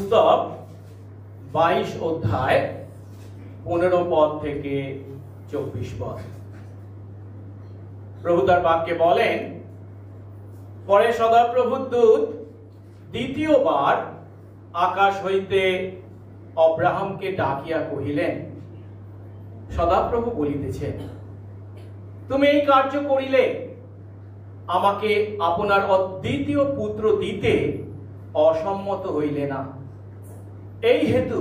পুস্তক 22 অধ্যায় 15 পদ থেকে 24 পদ। প্রভু তার বাক্যে বলেন, পরে সদাপ্রভুর দূত দ্বিতীয়বার আকাশ হইতে অব্রাহামকে ডাকিয়া কহিলেন, সদাপ্রভু বলিতেছেন, তুমি এই কার্য করিলে আমাকে আপনার অদ্বিতীয় পুত্র দিতে অসম্মত হইলে না। এই হেতু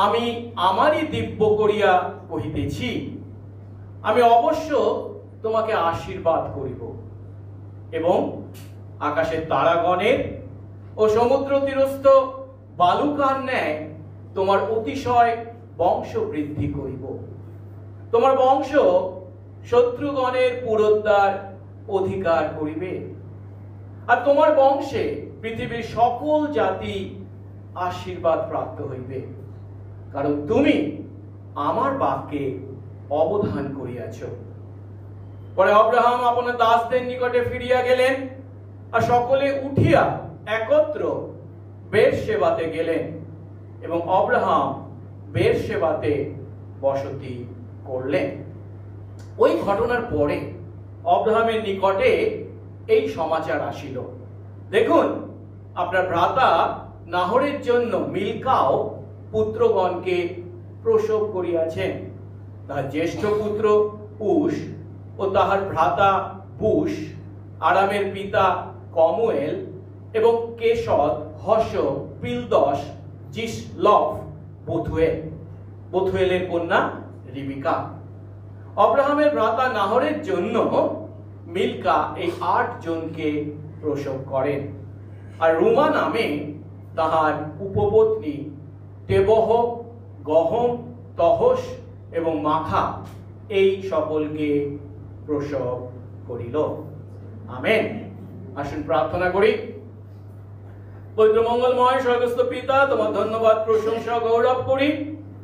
আমি আমারই দিব্য করিয়া কহিতেছি, আমি অবশ্য তোমাকে আশীর্বাদ করিব এবং আকাশের তারাগণের ও সমুদ্র তীরস্থ বালুকার ন্যায় তোমার অতিশয় বংশ বৃদ্ধি করিব। তোমার বংশ শত্রুগণের পুরোদ্ধার অধিকার করিবে, আর তোমার বংশে পৃথিবীর সকল জাতি আশীর্বাদ প্রাপ্ত হইবে, কারণ তুমি আমার বাক্যে অবধান করিয়াছ। পরে আব্রাহাম আপনার দাসদের নিকটে ফিরিয়া গেলেন, আর সকলে উঠিয়া একত্র বেরশেবাতে গেলেন এবং আব্রাহাম বেরশেবাতে বসতি করলেন। ওই ঘটনার পরে আব্রাহামের নিকটে এই সমাচার আসিল, দেখুন, আপনার ভ্রাতা নাহরের জন্য মিলকাও পুত্রগণকে প্রসব করিয়াছেন। তাহার জ্যেষ্ঠ পুত্র উশ ও তাহার ভ্রাতা বুশ, আরামের পিতা কমুয়েল এবং কেশদ, হস, পিলদশ, জিসলফ, বথুয়েলের কন্যা রিবিকা। আব্রাহামের ভ্রাতা নাহরের জন্য মিলকা এই 8 জনকে প্রসব করেন, আর রুমা নামে তাহার উপপত্নী তেবহ, গহম, তহস এবং মাখা এই সকলকে প্রসব করিল। আমেন। আসুন প্রার্থনা করি। পবিত্র মঙ্গলময় স্বর্গস্থ পিতা, তোমার ধন্যবাদ, প্রশংসা, গৌরব করি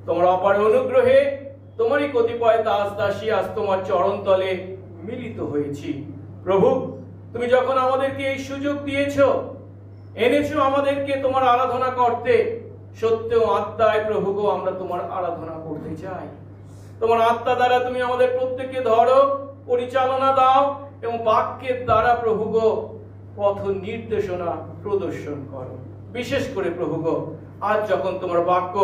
তোমার অপার অনুগ্রহে। তোমারই কতিপয় দাস দাসী আজ তোমার চরণ তলে মিলিত হয়েছি। প্রভু, তুমি যখন আমাদেরকে এই সুযোগ দিয়েছো, এনেছো আমাদেরকে তোমার আরাধনা করতে, সত্য ও আত্মায় প্রভু গো আমরা তোমার আরাধনা করতে চাই। তোমার আত্মা দ্বারা তুমি আমাদের প্রত্যেককে ধরো, পরিচালনা দাও এবং বাক্যের দ্বারা প্রভু গো পথ নির্দেশনা প্রদর্শন করো। বিশেষ করে প্রভু গো আজ যখন তোমার বাক্য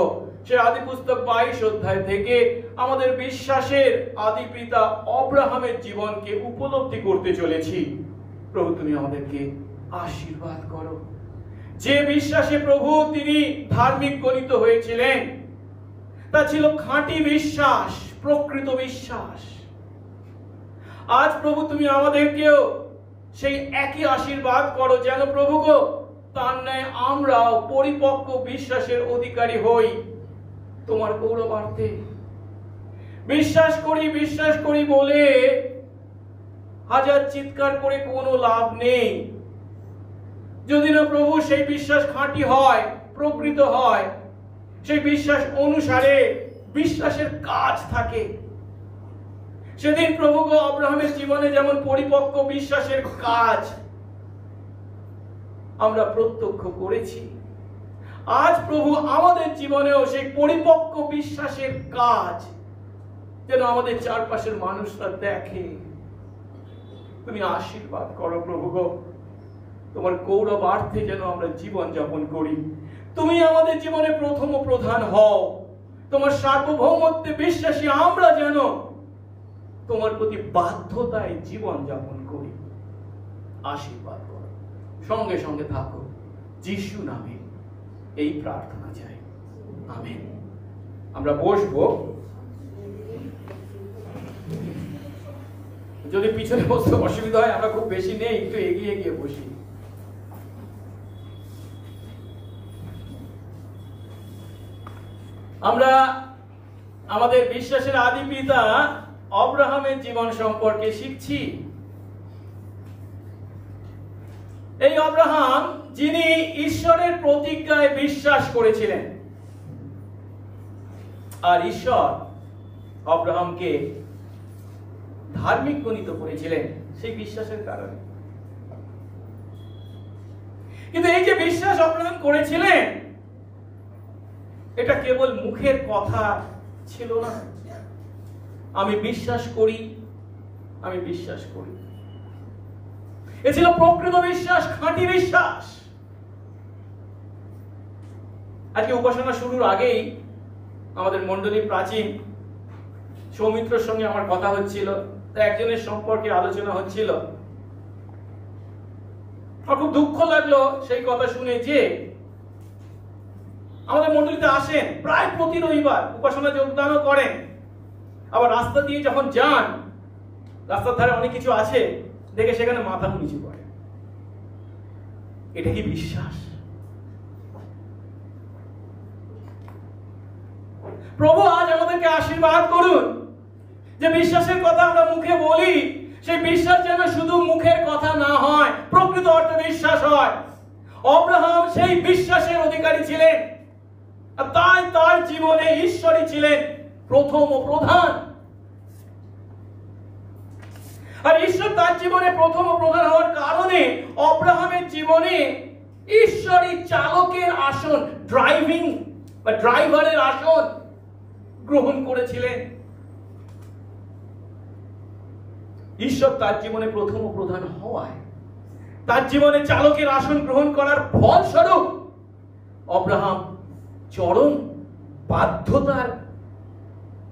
সে আদি পুস্তক 22 অধ্যায় থেকে আমাদের বিশ্বাসের আদি পিতা আব্রাহামের জীবনকে উপলব্ধি করতে চলেছি, প্রভু তুমি আমাদেরকে আশীর্বাদ করো। যে বিশ্বাসে প্রভু তিনি ধার্মিক গণিত হয়েছিলেন, তা ছিল খাঁটি বিশ্বাস, প্রকৃত বিশ্বাস। আজ প্রভু তুমি আমাদেরকেও সেই একই আশীর্বাদ করো, যেন প্রভু গো তার ন্যায় আমরাও পরিপক্ক বিশ্বাসের অধিকারী হই তোমার গৌরবার্থে। বিশ্বাস করি বলে হাজার চিৎকার করে কোনো লাভ নেই, যদি না প্রভু সেই বিশ্বাস খাঁটি হয়, প্রকৃত হয়, সেই বিশ্বাস অনুসারে বিশ্বাসের কাজ থাকে। সেদিন প্রভু গো আব্রাহামের জীবনে যেমন পরিপক্ক বিশ্বাসের কাজ আমরা প্রত্যক্ষ করেছি, আজ প্রভু আমাদের জীবনেও সেই পরিপক্ক বিশ্বাসের কাজ যেন আমাদের চারপাশের মানুষরা দেখে। তুমি আশীর্বাদ করো প্রভু গো, তোমার গৌরবার্থে যেন আমরা জীবন যাপন করি। তুমি আমাদের জীবনে প্রথম ও প্রধান হও। তোমার সার্বভৌমত্বে বিশ্বাসী আমরা যেন তোমার প্রতি বাধ্যতায় জীবন যাপন করি। আশীর্বাদ করো, সঙ্গে সঙ্গে থাকো, যিশু নামে এই প্রার্থনা চাই, আমেন। আমরা বসবো। যদি পিছনে বসতে অসুবিধা হয়, আমরা খুব বেশি নেই, একটু এগিয়ে গিয়ে বসি। আমরা আমাদের বিশ্বাসের আদি পিতা আব্রাহামের জীবন সম্পর্কে শিখছি। এই আব্রাহাম যিনি ঈশ্বরের প্রতিজ্ঞায় বিশ্বাস করেছিলেন, আর ঈশ্বর আব্রাহামকে ধার্মিক গণিত করেছিলেন সেই বিশ্বাসের কারণে। কিন্তু এই যে বিশ্বাস অব্রাহাম করেছিলেন, এটা কেবল মুখের কথা ছিল না। আমি বিশ্বাস করি, আমি বিশ্বাস করি, এ ছিল প্রকৃত বিশ্বাস, খাঁটি বিশ্বাস। আজকে উপাসনা শুরুর আগেই আমাদের মণ্ডলীর প্রাচীন সৌমিত্রর সঙ্গে আমার কথা হচ্ছিল, একজনের সম্পর্কে আলোচনা হচ্ছিল। আমার খুব দুঃখ লাগলো সেই কথা শুনে যে আমাদের মণ্ডলীতে আসেন প্রায় প্রতি রবিবার, উপাসনা যোগদানও করেন, আবার রাস্তা দিয়ে যখন যান রাস্তার ধারে অনেক কিছু আছে দেখে সেখানে মাথা নিচু করে। এটা কি বিশ্বাস? প্রভু আজ আমাদেরকে আশীর্বাদ করুন যে বিশ্বাসের কথা আমরা মুখে বলি, সেই বিশ্বাস যেন শুধু মুখের কথা না হয়, প্রকৃত অর্থে বিশ্বাস হয়। অব্রাহাম সেই বিশ্বাসের অধিকারী ছিলেন, আর তাই তার জীবনে ঈশ্বরই ছিলেন প্রথম ও প্রধান। আর ঈশ্বর তার জীবনে প্রথম ও প্রধান হওয়ার কারণে অব্রাহামের জীবনে ঈশ্বরই চালকের আসন, ড্রাইভিং বা ড্রাইভারের আসন গ্রহণ করেছিলেন। ঈশ্বর তার জীবনে প্রথম ও প্রধান হওয়ায়, তার জীবনে চালকের আসন গ্রহণ করার ফলস্বরূপ অব্রাহাম চরম বাধ্যতার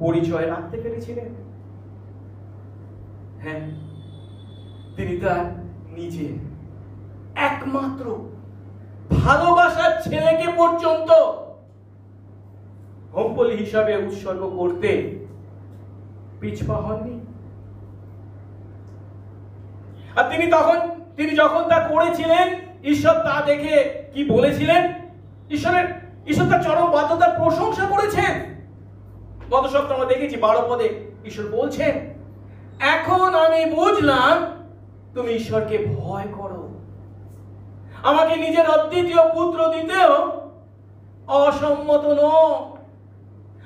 পরিচয় রাখতে পেরেছিলেন। হ্যাঁ, তিনি তার নিজের একমাত্র ভালোবাসার ছেলেকে পর্যন্ত হোমবলি হিসাবে উৎসর্গ করতে পিছপা হননি। আর তিনি যখন তা করেছিলেন, ঈশ্বর তা দেখে কি বলেছিলেন? ঈশ্বর তার চরম বাধ্যতার প্রশংসা করেছেন। গত সপ্তাহে আমরা দেখেছি 12 পদে ঈশ্বর বলছেন, এখন আমি বুঝলাম তুমি ঈশ্বরকে ভয় করো, আমাকে নিজের অদ্বিতীয় পুত্র দিতেও অসম্মত নও।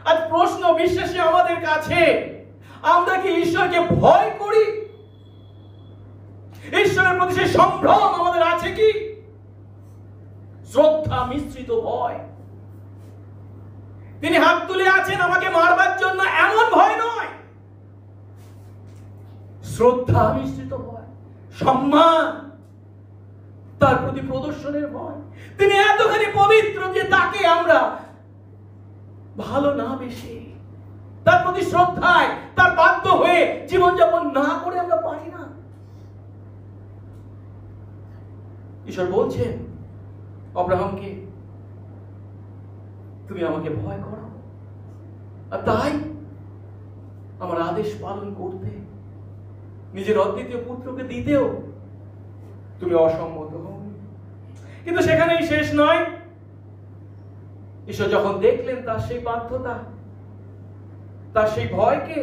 আজ প্রশ্ন বিশ্বাসী আমাদের কাছে, আমরা কি ঈশ্বরকে ভয় করি? ঈশ্বরের প্রতি সেই সম্ভ্রম আমাদের আছে কি? শ্রদ্ধা মিশ্রিত ভয়। তিনি হাত তুলে আছেন আমাকে মারবার জন্য, এমন ভয় নয়, শ্রদ্ধা মিশ্রিত ভয়, সম্মান, তার প্রতি প্রদর্শনের ভয়। তিনি এতখানি পবিত্র যে তাকে আমরা ভালো না বেশি তার প্রতি শ্রদ্ধায়, তার বাধ্য হয়ে জীবনযাপন না করে আমরা পারি না। ঈশ্বর বলছেন অব্রাহামকে, তুমি আমাকে ভয় করো, আর তাই আমার আদেশ পালন করতে, নিজের অদ্বিতীয় পুত্রকে দিতেও তুমি অসম্মত হও। কিন্তু সেখানেই শেষ নয়। ঈশ্বর যখন দেখলেন তার সেই বাধ্যতা, তার সেই ভয়কে,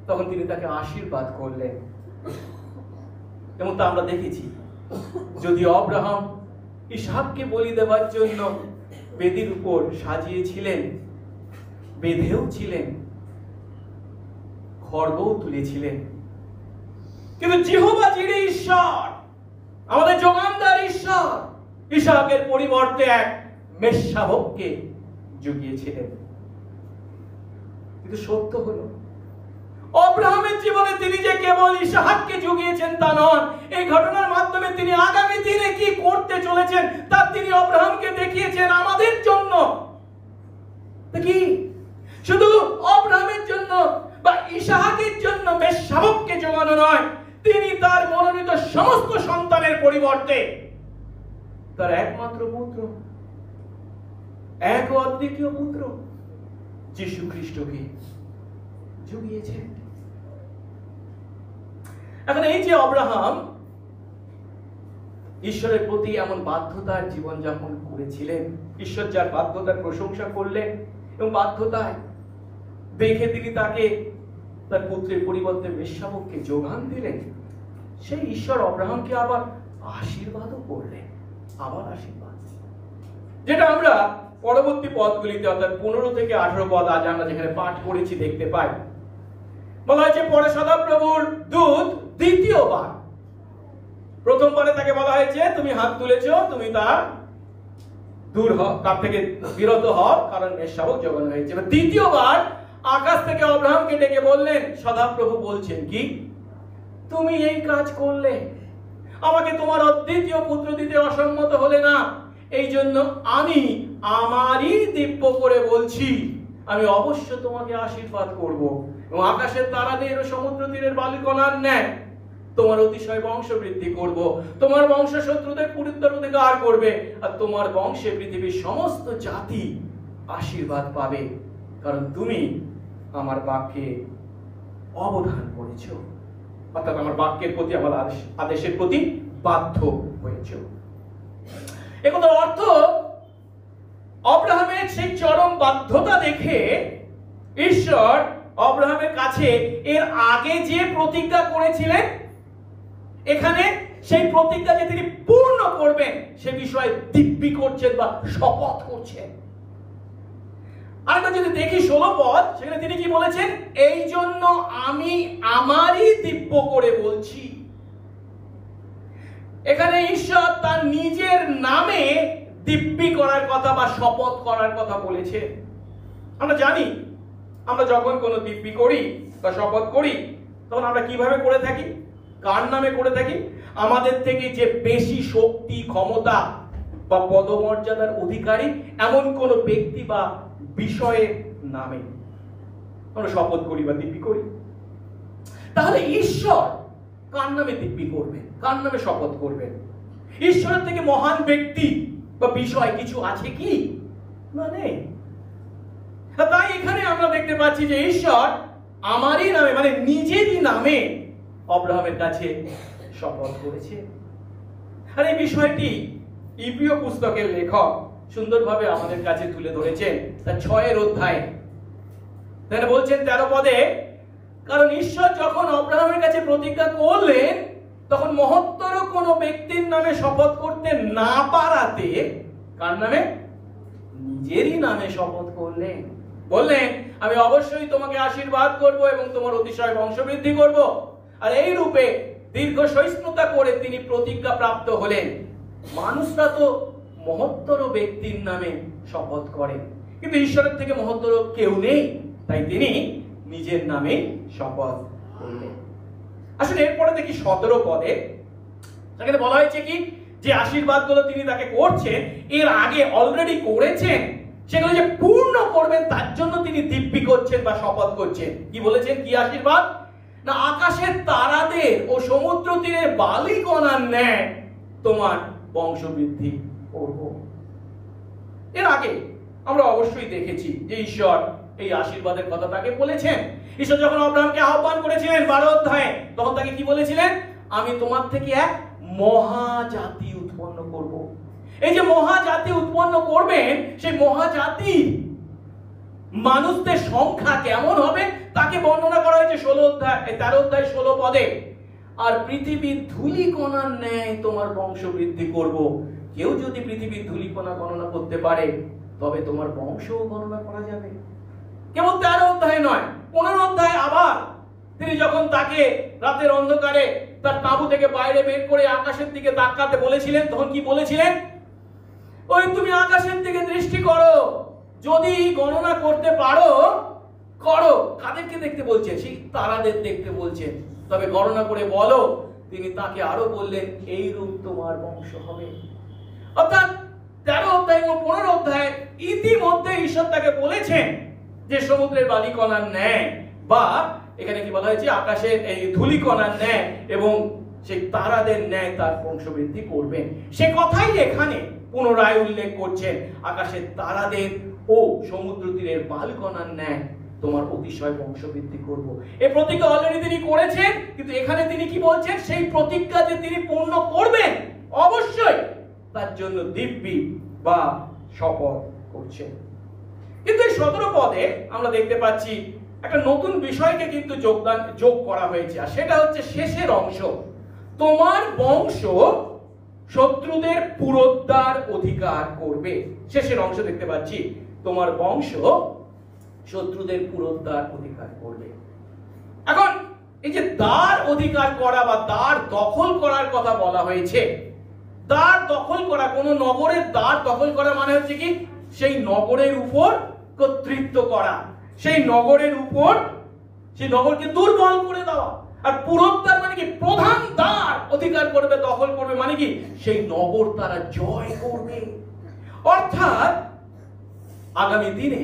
তখন তিনি তাকে আশীর্বাদ করলেন। এবং তা আমরা দেখেছি, যদি অব্রাহাম ইসহাককে বলি দেওয়ার জন্য বেদির উপর সাজিয়েছিলেন, বেঁধেও ছিলেন, খড়গও তুলেছিলেন, কিন্তু জিহোবা যিনি ঈশ্বর, আমাদের যোগানদার ঈশ্বর, ইসহাকের পরিবর্তে এক মেষশাবককে জুগিয়েছিলেন। কিন্তু সত্য হলো অব্রাহামের জীবনে তিনি যে কেবল ইসহাককে জুগিয়েছেন তা নন, এই ঘটনার মাধ্যমে তিনি আগামী দিনে কি করতে চলেছেন তা তিনি অব্রাহামকে দেখিয়েছেন আমাদের জন্য। কি শুধু অব্রাহামের জন্য বা ইসহাকের জন্য মেষশাবককে জোগানো নয়, তিনি তার মনোনীত সমস্ত সন্তানের পরিবর্তে তার একমাত্র পুত্র, এক অদ্বিতীয় পুত্র যীশু খ্রিস্টকে জুগিয়েছেন। এখন এই যে অব্রাহাম ঈশ্বরের প্রতি এমন বাধ্যতার জীবনযাপন করেছিলেন, ঈশ্বর যার বাধ্যতার প্রশংসা করলেন এবং বাধ্যতায় দেখে তিনি তাকে তার পুত্রের পরিবর্তে মেষশাবককে যোগান দিলেন, সেই ঈশ্বর অব্রাহামকে আবার আশীর্বাদও করলেন। আবার আশীর্বাদ, যেটা আমরা পরবর্তী পদগুলিতে অর্থাৎ 15 থেকে 18 পদ আজ আমরা যেখানে পাঠ করেছি দেখতে পাই। বলা হয়েছে, পরে সদাপ্রভুর দূত দ্বিতীয়বার প্রথমবারে তাকে বলা হয়েছে তুমি হাত তুলেছো, তুমি তার দূর হও, তার থেকে বিরত হও, কারণ এর শাবক জঘন্য হয়েছে। দ্বিতীয়বার আকাশ থেকে আব্রাহামকে ডেকে বললেন, সদাপ্রভু বলছেন কি, তুমি এই কাজ করলে, আমাকে তোমার অদ্বিতীয় পুত্র দিতে অসম্মত হলে না, এই জন্য আমি আমারই দিব্য করে বলছি, আমি অবশ্য তোমাকে আশীর্বাদ করব এবং আকাশের তারাদের ও সমুদ্র তীরের বালুকণার ন্যায় তোমার অতিশয় বংশ বৃদ্ধি করব, তোমার বংশ শত্রুদের পুরুত্তরাধিকার করবে, আর তোমার বংশে পৃথিবীর সমস্ত জাতি আশীর্বাদ পাবে, কারণ তুমি আমার বাক্যে অবধান করেছো, অর্থাৎ আমার বাক্যের প্রতি, আমার আদেশের প্রতি বাধ্য হয়েছো। একথার অর্থ, আব্রাহামের সেই চরম বাধ্যতা দেখে ঈশ্বর আব্রাহামের কাছে এর আগে যে প্রতিজ্ঞা করেছিলেন, এখানে সেই প্রতিজ্ঞা যে তিনি পূর্ণ করবেন সে বিষয়ে দিব্যি করছেন বা শপথ করছেন। আরেকবার যদি দেখি 16 পদ, সেখানে তিনি কি বলেছেন, এই জন্য আমি আমারই দিব্য করে বলছি। এখানে ঈশ্বর তার নিজের নামে দিব্যি করার কথা বা শপথ করার কথা বলেছে। আমরা জানি, আমরা যখন কোনো দিব্যি করি বা শপথ করি, তখন আমরা কিভাবে করে থাকি, কার নামে করে থাকি? আমাদের থেকে যে বেশি শক্তি, ক্ষমতা বা পদমর্যাদার অধিকারী এমন কোন ব্যক্তি বা বিষয়ের নামে আমরা শপথ করি বা দিব্যি করি। তাহলে ঈশ্বর কার নামে দিব্যি করবেন, কার নামে শপথ করবেন? ঈশ্বরের থেকে মহান ব্যক্তি বা বিষয় কিছু আছে কি? না, নেই। তাই এখানে আমরা দেখতে পাচ্ছি যে ঈশ্বর আমারই নামে, মানে নিজেরই নামে আব্রাহামের কাছে শপথ করেছে। আর এই বিষয়টি ইব্রিয় পুস্তকের লেখক সুন্দরভাবে আমাদের কাছে তুলে ধরেছেন তার 6 অধ্যায়। তাহলে বলছেন 13 পদে, কারণ ঈশ্বর যখন আব্রাহামের কাছে প্রতিজ্ঞা করলেন, তখন মহত্তর কোন ব্যক্তির নামে শপথ করতে না পারাতে কার নামে? নিজেরই নামে শপথ করলেন। বললেন, আমি অবশ্যই তোমাকে আশীর্বাদ করব এবং তোমার অতিশয় বংশবৃদ্ধি করব। আর এই রূপে দীর্ঘ সহিষ্ণুতা করে তিনি প্রতিজ্ঞা প্রাপ্ত হলেন। মানুষরা তো মহত্তর ব্যক্তির নামে শপথ করেন, কিন্তু ঈশ্বরের থেকে মহত্তর কেউ নেই, তাই তিনি নিজের নামে শপথ করলেন। আসলে এরপরে দেখি 17 পদে, সেখানে বলা হয়েছে কি, যে আশীর্বাদগুলো তিনি তাকে করছেন, এর আগে অলরেডি করেছেন, সেগুলো যে পূর্ণ করবেন তার জন্য তিনি দিব্যি করছেন বা শপথ করছেন। কি বলেছেন, কি আশীর্বাদ? না, আকাশের তারাদের ও সমুদ্র তীরের বালিকণার ন্যায় তোমার বংশবৃদ্ধি করব। এর আগে আমরা অবশ্যই দেখেছি যে ঈশ্বর এই আশীর্বাদের কথা তাকে বলেছেন। ঈশ্বর যখন আব্রাহামকে আহ্বান করেছিলেন 12 অধ্যায়ে, তখন তাকে কি বলেছিলেন? আমি তোমার থেকে এক মহাজাতি উৎপন্ন করব। এই যে মহাজাতি উৎপন্ন করবেন, সেই মহাজাতি মানুষদের সংখ্যা কেমন হবে তাকে বর্ণনা করা হয়েছে 13 অধ্যায় 16 পদে। আর পৃথিবীর ধূলিকণার ন্যায় তোমার বংশ বৃদ্ধি করব। কেউ যদি পৃথিবীর ধূলিকণা গণনা করতে পারে, তবে তোমার বংশও গণনা করা যাবে। কেবল 13 অধ্যায় নয়, 15 অধ্যায় আবার তিনি যখন তাকে রাতের অন্ধকারে তার তাঁবু থেকে বাইরে বের করে আকাশের দিকে তাকাতে বলেছিলেন, তখন কি বলেছিলেন? ওই তুমি আকাশের দিকে দৃষ্টি করো, যদি গণনা করতে পারো করো। কাদেরকে দেখতে বলছেন? সেই তারাদের দেখতে বলছেন। তবে গণনা করে বলো। তিনি তাকে আরো বললেন, এই রূপ তোমার বংশ হবে। অর্থাৎ 13 অধ্যায় এবং 15 অধ্যায় ইতিমধ্যে ঈশ্বর তাকে বলেছেন যে সমুদ্রের বালিকণার ন্যায়, বা এখানে কি বলা হয়েছে, আকাশের এই ধূলিকণার ন্যায় এবং সেই তারাদের ন্যায় তার বংশবৃদ্ধি করবেন। সে কথাই এখানে পুনরায় উল্লেখ করছেন, আকাশের তারাদের ও সমুদ্র তীরের বালিকণার ন্যায় তোমার অতিশয় বংশবৃদ্ধি করব। এই প্রতিজ্ঞা অলরেডি তিনি করেছেন, কিন্তু এখানে তিনি কি বলছেন? সেই প্রতিজ্ঞা যে তিনি পূর্ণ করবেন, অবশ্যই তার জন্য দিব্যি বা শপথ করছেন। কিন্তু এই 17 পদে আমরা দেখতে পাচ্ছি একটা নতুন বিষয়কে কিন্তু যোগ করা হয়েছে, আর সেটা হচ্ছে শেষের অংশ, তোমার বংশ শত্রুদের পুরোদ্ধার অধিকার করবে। শেষের অংশ দেখতে পাচ্ছি, তোমার বংশ শত্রুদের পুরোদ্ধার অধিকার করবে। এখন এই যে দ্বার অধিকার করা বা দ্বার দখল করার কথা বলা হয়েছে, দ্বার দখল করা, কোন নগরের দ্বার দখল করা মানে হচ্ছে কি সেই নগরের উপর কর্তৃত্ব করা, সেই নগরের উপর, সেই নগরকে দুর্বল করে দেওয়া। আর পুরোদ্বার মানে কি প্রধান দ্বার অধিকার করবে, দখল করবে, মানে কি সেই নগর তারা জয় করবে। অর্থাৎ আগামী দিনে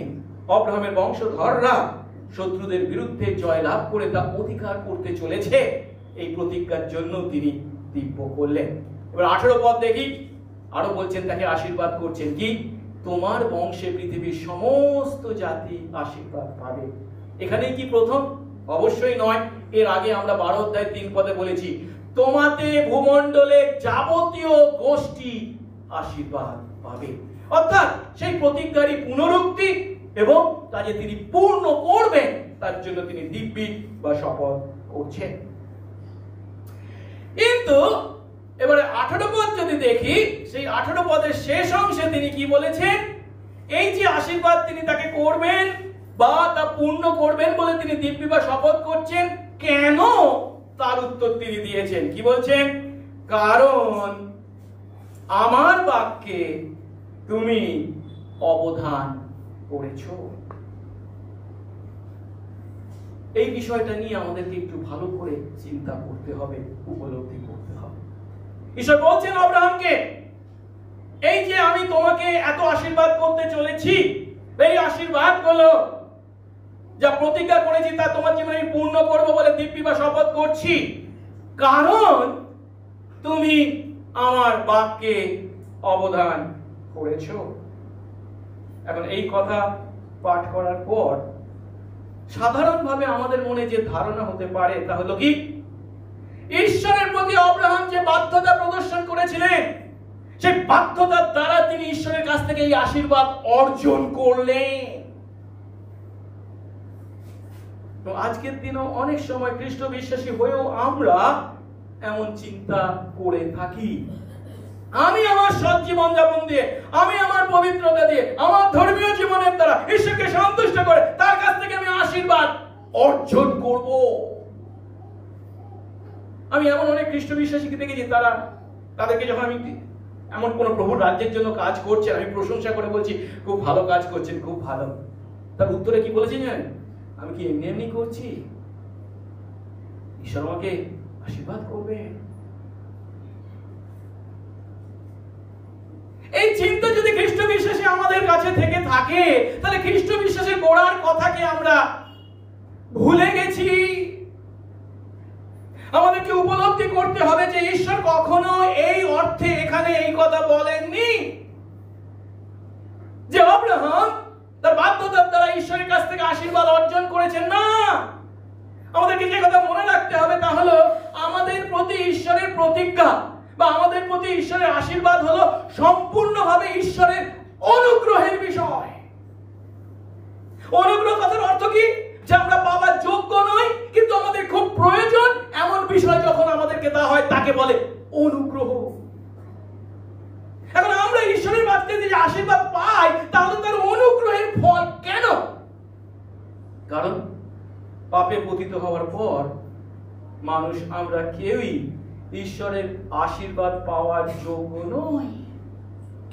অব্রাহামের বংশধররা শত্রুদের বিরুদ্ধে জয় লাভ করে তা অধিকার করতে চলেছে, এই প্রতিজ্ঞার জন্য তিনি দিব্য করলেন। এবার 18 পদ দেখি, আরো বলছেন, তাকে আশীর্বাদ করছেন কি, তোমার বংশে পৃথিবীর সমস্ত জাতি আশীর্বাদ পাবে। এখানে কি প্রথম? অবশ্যই নয়। এর আগে আমরা 12 অধ্যায় 3 পদে বলেছি, তোমাতে ভূমণ্ডলে যাবতীয় গোষ্ঠী আশীর্বাদ পাবে। অর্থাৎ সেই প্রতিজ্ঞারই পুনরুক্তি এবং তা যে তিনি পূর্ণ করবেন তার জন্য তিনি দিব্যি বা শপথ করছেন। কিন্তু এবারে 18 পদ যদি দেখি, সেই 18 পদের শেষ অংশে তিনি কি বলেছেন, এই যে আশীর্বাদ তিনি তাকে করবেন বা তা পূর্ণ করবেন বলে তিনি দিব্যি বা শপথ করছেন, কেন তার উত্তর তিনি দিয়েছেন। কি বলছেন? কারণ আমার বাক্যে তুমি অবধান করেছো। এই বিষয়টা নিয়ে আমাদেরকে একটু ভালো করে চিন্তা করতে হবে, উপলব্ধি করতে হবে। ঈশ্বর বলছেন আব্রাহামকে, এই যে আমি তোমাকে এত আশীর্বাদ করতে চলেছি, এই আশীর্বাদ গুলো যা প্রতিজ্ঞা করেছি তা তোমার জীবনে আমি পূর্ণ করব বলে দিব্যি বা শপথ করছি, কারণ তুমি আমার বাক্যে অবধান করেছো। এখন এই কথা পাঠ করার পর সাধারণভাবে আমাদের মনে যে ধারণা হতে পারে তা হলো কি, ঈশ্বরের প্রতি আব্রাহাম যে বাধ্যতা প্রদর্শন করেছিলেন, সেই বাধ্যতার দ্বারা তিনি ঈশ্বরের কাছ থেকে এই আশীর্বাদ অর্জন করলেন। আজকের দিনেও অনেক সময় খ্রিস্ট বিশ্বাসী হয়েও আমরা এমন চিন্তা করে থাকি, আমি আমার সৎ জীবন যাপন দিয়ে, আমি আমার পবিত্রতা দিয়ে, আমার ধর্মীয় জীবনের দ্বারা ঈশ্বরকে সন্তুষ্ট করে তার কাছ থেকে আমি আশীর্বাদ অর্জন করব। আমি এমন অনেক খ্রিস্ট বিশ্বাসীকে দেখেছি, তাদেরকে যখন আমি এমন কোন প্রভুর রাজ্যের জন্য কাজ করছেন, আমি প্রশংসা করে বলছি খুব ভালো কাজ করছেন, খুব ভালো, তার উত্তরে কি বলেছেন জানেন? আমি কি এমনি এমনি করছি? ঈশ্বর আমাকে আশীর্বাদ করবে। এই চিন্তা যদি খ্রিস্ট বিশ্বাসী আমাদের কাছে থেকে থাকে, তাহলে খ্রিস্ট বিশ্বাসের গোড়ার কথাকে আমরা ভুলে গেছি। আমাদেরকে উপলব্ধি করতে হবে যে ঈশ্বর কখনো এই অর্থে এখানে এই কথা বলেননি যে আব্রাহাম তার বাধ্যতার দ্বারা ঈশ্বরের কাছ থেকে আশীর্বাদ অর্জন করেছেন। না, আমাদেরকে যে কথা মনে রাখতে হবে তা হলো আমাদের প্রতি ঈশ্বরের প্রতিজ্ঞা বা আমাদের প্রতি ঈশ্বরের আশীর্বাদ হলো সম্পূর্ণভাবে ঈশ্বরের অনুগ্রহের বিষয়। অনুগ্রহ কথার অর্থ কি? যে আমরা পাওয়ার যোগ্য নই, কিন্তু আমাদের খুব প্রয়োজন এমন বিষয় যখন আমাদেরকে দেওয়া হয় তাকে বলে অনুগ্রহ। এখন আমরা ঈশ্বরের বাক্যে যে আশীর্বাদ পাই তাহলে তার অনুগ্রহের ফল কেন? কারণ পাপে পতিত হওয়ার পর মানুষ আমরা কেউই ঈশ্বরের আশীর্বাদ পাওয়ার যোগ্য নই,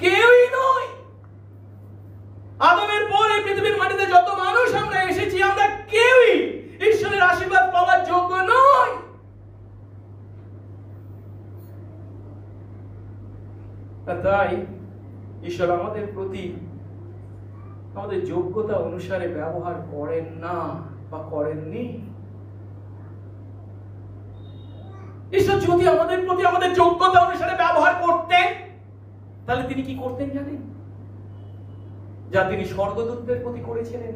কেউই নই। আদমের পর এই পৃথিবীর মাটিতে যত মানুষ আমরা এসেছি, আমরা কেউই ঈশ্বরের আশীর্বাদ পাওয়ার যোগ্য নই। তাই ঈশ্বর আমাদের প্রতি আমাদের যোগ্যতা অনুসারে ব্যবহার করেন না বা করেননি। ঈশ্বর যদি আমাদের প্রতি আমাদের যোগ্যতা অনুসারে ব্যবহার করতেন, তাহলে তিনি কি করতেন জানেন? যা তিনি স্বর্গদূতদের প্রতি করেছিলেন।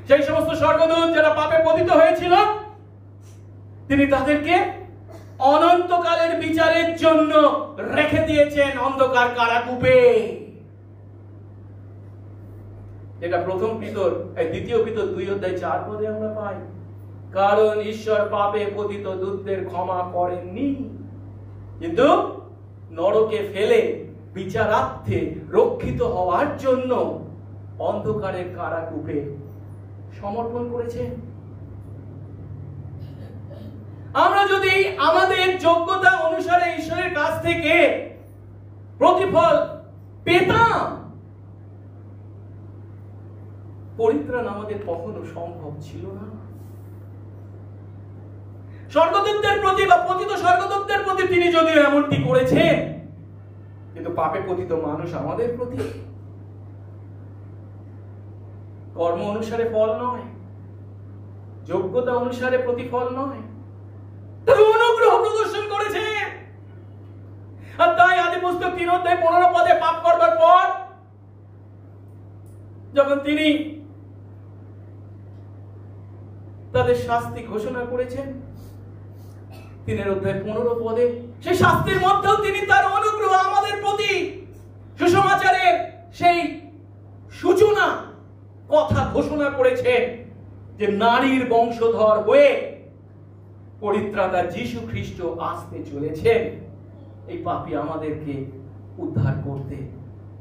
সেই সমস্ত স্বর্গদূত যারা পাপে পতিত হয়েছিল, তিনি তাদেরকে অনন্তকালের বিচারের জন্য রেখে দিয়েছেন অন্ধকার কারাকূপে। যেটা প্রথম পিতর, দ্বিতীয় পিতর 2 অধ্যায় 4 পদে আমরা পাই। কারণ ঈশ্বর পাপে পতিত দূতদের ক্ষমা করেননি, কিন্তু নরকে ফেলে বিচারার্থে রক্ষিত হওয়ার জন্য অন্ধকারের কারাকূপে সমর্পণ করেছেন। আমরা যদি আমাদের যোগ্যতা অনুসারে ঈশ্বরের কাছ থেকে প্রতিফল পেতাম, পরিত্রাণ আমাদের কখনো সম্ভব ছিল না। স্বর্গদূতদের প্রতি বা পতিত স্বর্গদূতদের প্রতি তিনি যদিও এমনটি করেছেন, কিন্তু পাপে পতিত মানুষ আমাদের প্রতি কর্ম অনুসারে ফল নয়, যোগ্যতা অনুসারে প্রতিফল নয়, তবে অনুগ্রহ প্রদর্শন করেছে। আর তাই আদি পুস্তক 3:15 পাপ করবার পর যখন তিনি তাদের শাস্তি ঘোষণা করেছেন, 3:15 সেই শাস্তির মধ্যেও তিনি তার অনুগ্রহ আমাদের প্রতি সুসমাচারের সেই সূচনা কথা ঘোষণা করেছেন যে নারীর বংশধর হয়ে পরিত্রাতা যীশু খ্রিস্ট আসতে চলেছেন এই পাপী আমাদেরকে উদ্ধার করতে,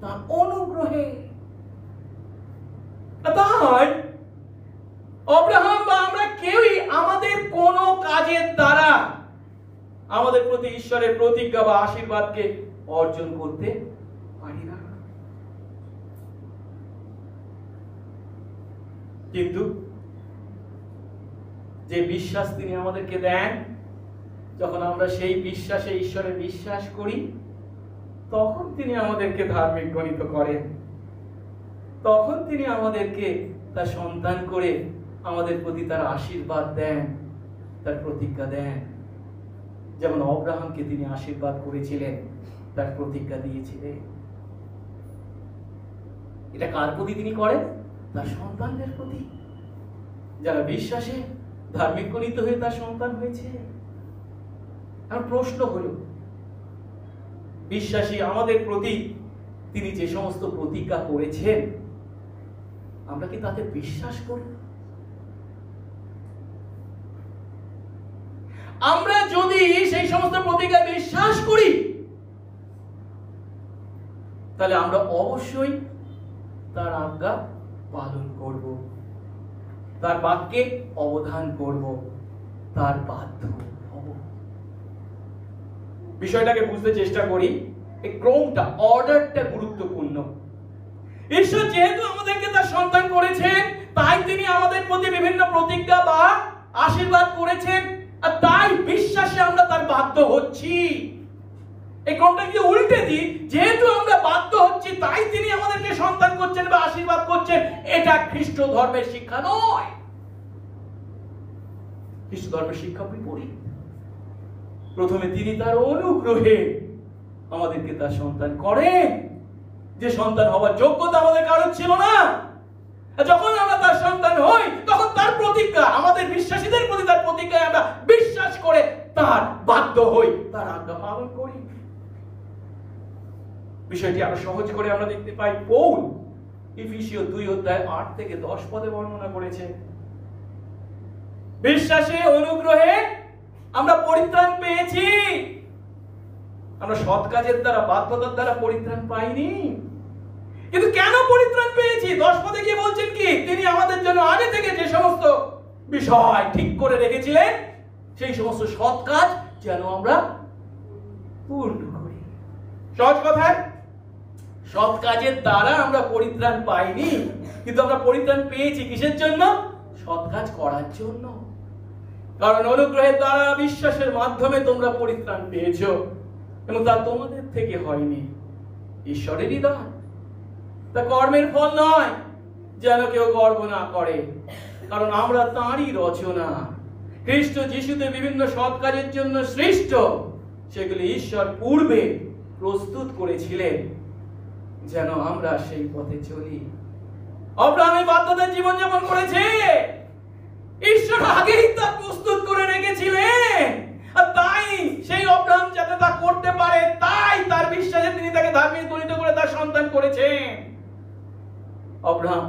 তার অনুগ্রহে। তাই আব্রাহাম বা আমরা কেউই আমাদের কোন কাজের দ্বারা আমাদের প্রতি ঈশ্বরের প্রতিজ্ঞা বা আশীর্বাদকে অর্জন করতে পারি না। কিন্তু যে বিশ্বাস তিনি আমাদেরকে দেন, যখন আমরা সেই বিশ্বাসে ঈশ্বরে বিশ্বাস করি, তখন তিনি আমাদেরকে ধার্মিক গণিত করেন, তখন তিনি আমাদেরকে তার সন্তান করে আমাদের প্রতি তার আশীর্বাদ দেন, তার প্রতিজ্ঞা দেন। যেমন আব্রাহামকে তিনি আশীর্বাদ করেছিলেন, তার প্রতিজ্ঞা দিয়েছিলেন। এটা কার প্রতি তিনি করেন? তার সন্তানদের প্রতি, যারা বিশ্বাসে ধার্মিক গণিত হয়ে তার সন্তান হয়েছে। আর প্রশ্ন হলো, বিশ্বাসী আমাদের প্রতি তিনি যে সমস্ত প্রতিজ্ঞা করেছেন, আমরা কি তাতে বিশ্বাস করি? আমরা যদি সেই সমস্ত প্রতিজ্ঞা বিশ্বাস করি, তাহলে আমরা অবশ্যই তার আজ্ঞা পালন করব, তার বাক্যে অবধান করব, তার বাধ্য হব। বিষয়টাকে বুঝতে চেষ্টা করি, এই ক্রমটা, অর্ডারটা গুরুত্বপূর্ণ। ঈশ্বর যেহেতু আমাদেরকে তার সন্তান করেছেন, তাই তিনি আমাদের প্রতি বিভিন্ন প্রতিজ্ঞা বা আশীর্বাদ করেছেন, আর তাই বিশ্বাসে আমরা তার বাধ্য হচ্ছি। এই ক্রমটা যদি উল্টে দিই, যেহেতু আমরা বাধ্য হচ্ছি তাই তিনি আমাদেরকে সন্তান করছেন বা আশীর্বাদ করছেন, এটা খ্রিস্ট ধর্মের শিক্ষা নয়। খ্রিস্ট ধর্মের শিক্ষা বিপরীত। প্রথমে তিনি তার অনুগ্রহে আমাদেরকে তার সন্তান করেন, যে সন্তান হওয়ার যোগ্যতা আমাদের কারণ ছিল না। যখন আমরা তার সন্তান হই, তখন তার প্রতিজ্ঞা, আমাদের বিশ্বাসীদের প্রতি তার প্রতিজ্ঞায় আমরা বিশ্বাস করে তার বাধ্য হই, তার আজ্ঞা পালন করি। বিষয়টি আরো সহজ করে আমরা দেখতে পাই, পৌল ইফিসীয় 2:8-10 বর্ণনা করেছে। বিশ্বাসে অনুগ্রহে আমরা পরিত্রাণ পেয়েছি, আমরা সৎ কাজের দ্বারা, বাধ্যতার দ্বারা পরিত্রাণ পাইনি। কিন্তু কেন পরিত্রাণ পেয়েছি? 10 গিয়ে বলছেন কি, তিনি আমাদের জন্য আগে থেকে যে সমস্ত বিষয় ঠিক করে রেখেছিলেন, সেই সমস্ত সৎ কাজ যেন আমরা পূর্ণ করি। সহজ কথায়, সৎ কাজের দ্বারা আমরা পরিত্রাণ পাইনি, কিন্তু আমরা পরিত্রাণ পেয়েছি কিসের জন্য? সৎ কাজ করার জন্য। কারণ অনুগ্রহের দ্বারা বিশ্বাসের মাধ্যমে তোমরা পরিত্রাণ পেয়েছো, এবং তা তোমাদের থেকে হয়নি, ঈশ্বরেরই দান, তা কর্মের ফল নয়, যেন কেউ গর্ব না করে। কারণ আমরা তাঁরই রচনা, খ্রিস্ট যিশুতে বিভিন্ন সৎ কাজের জন্য সৃষ্ট, সেগুলি ঈশ্বর পূর্বে প্রস্তুত করেছিলেন যেন আমরা সেই পথে চলি। আব্রাহাম বাধ্যতার জীবনযাপন করেছে, ঈশ্বর আগেই তা প্রস্তুত করে রেখেছিলেন, আর তাই সেই আব্রাহাম যাতে তা করতে পারে, তাই তার বিশ্বাসে তিনি তাকে ধার্মিক গণিত করে তার সন্তান করেছেন। আব্রাহাম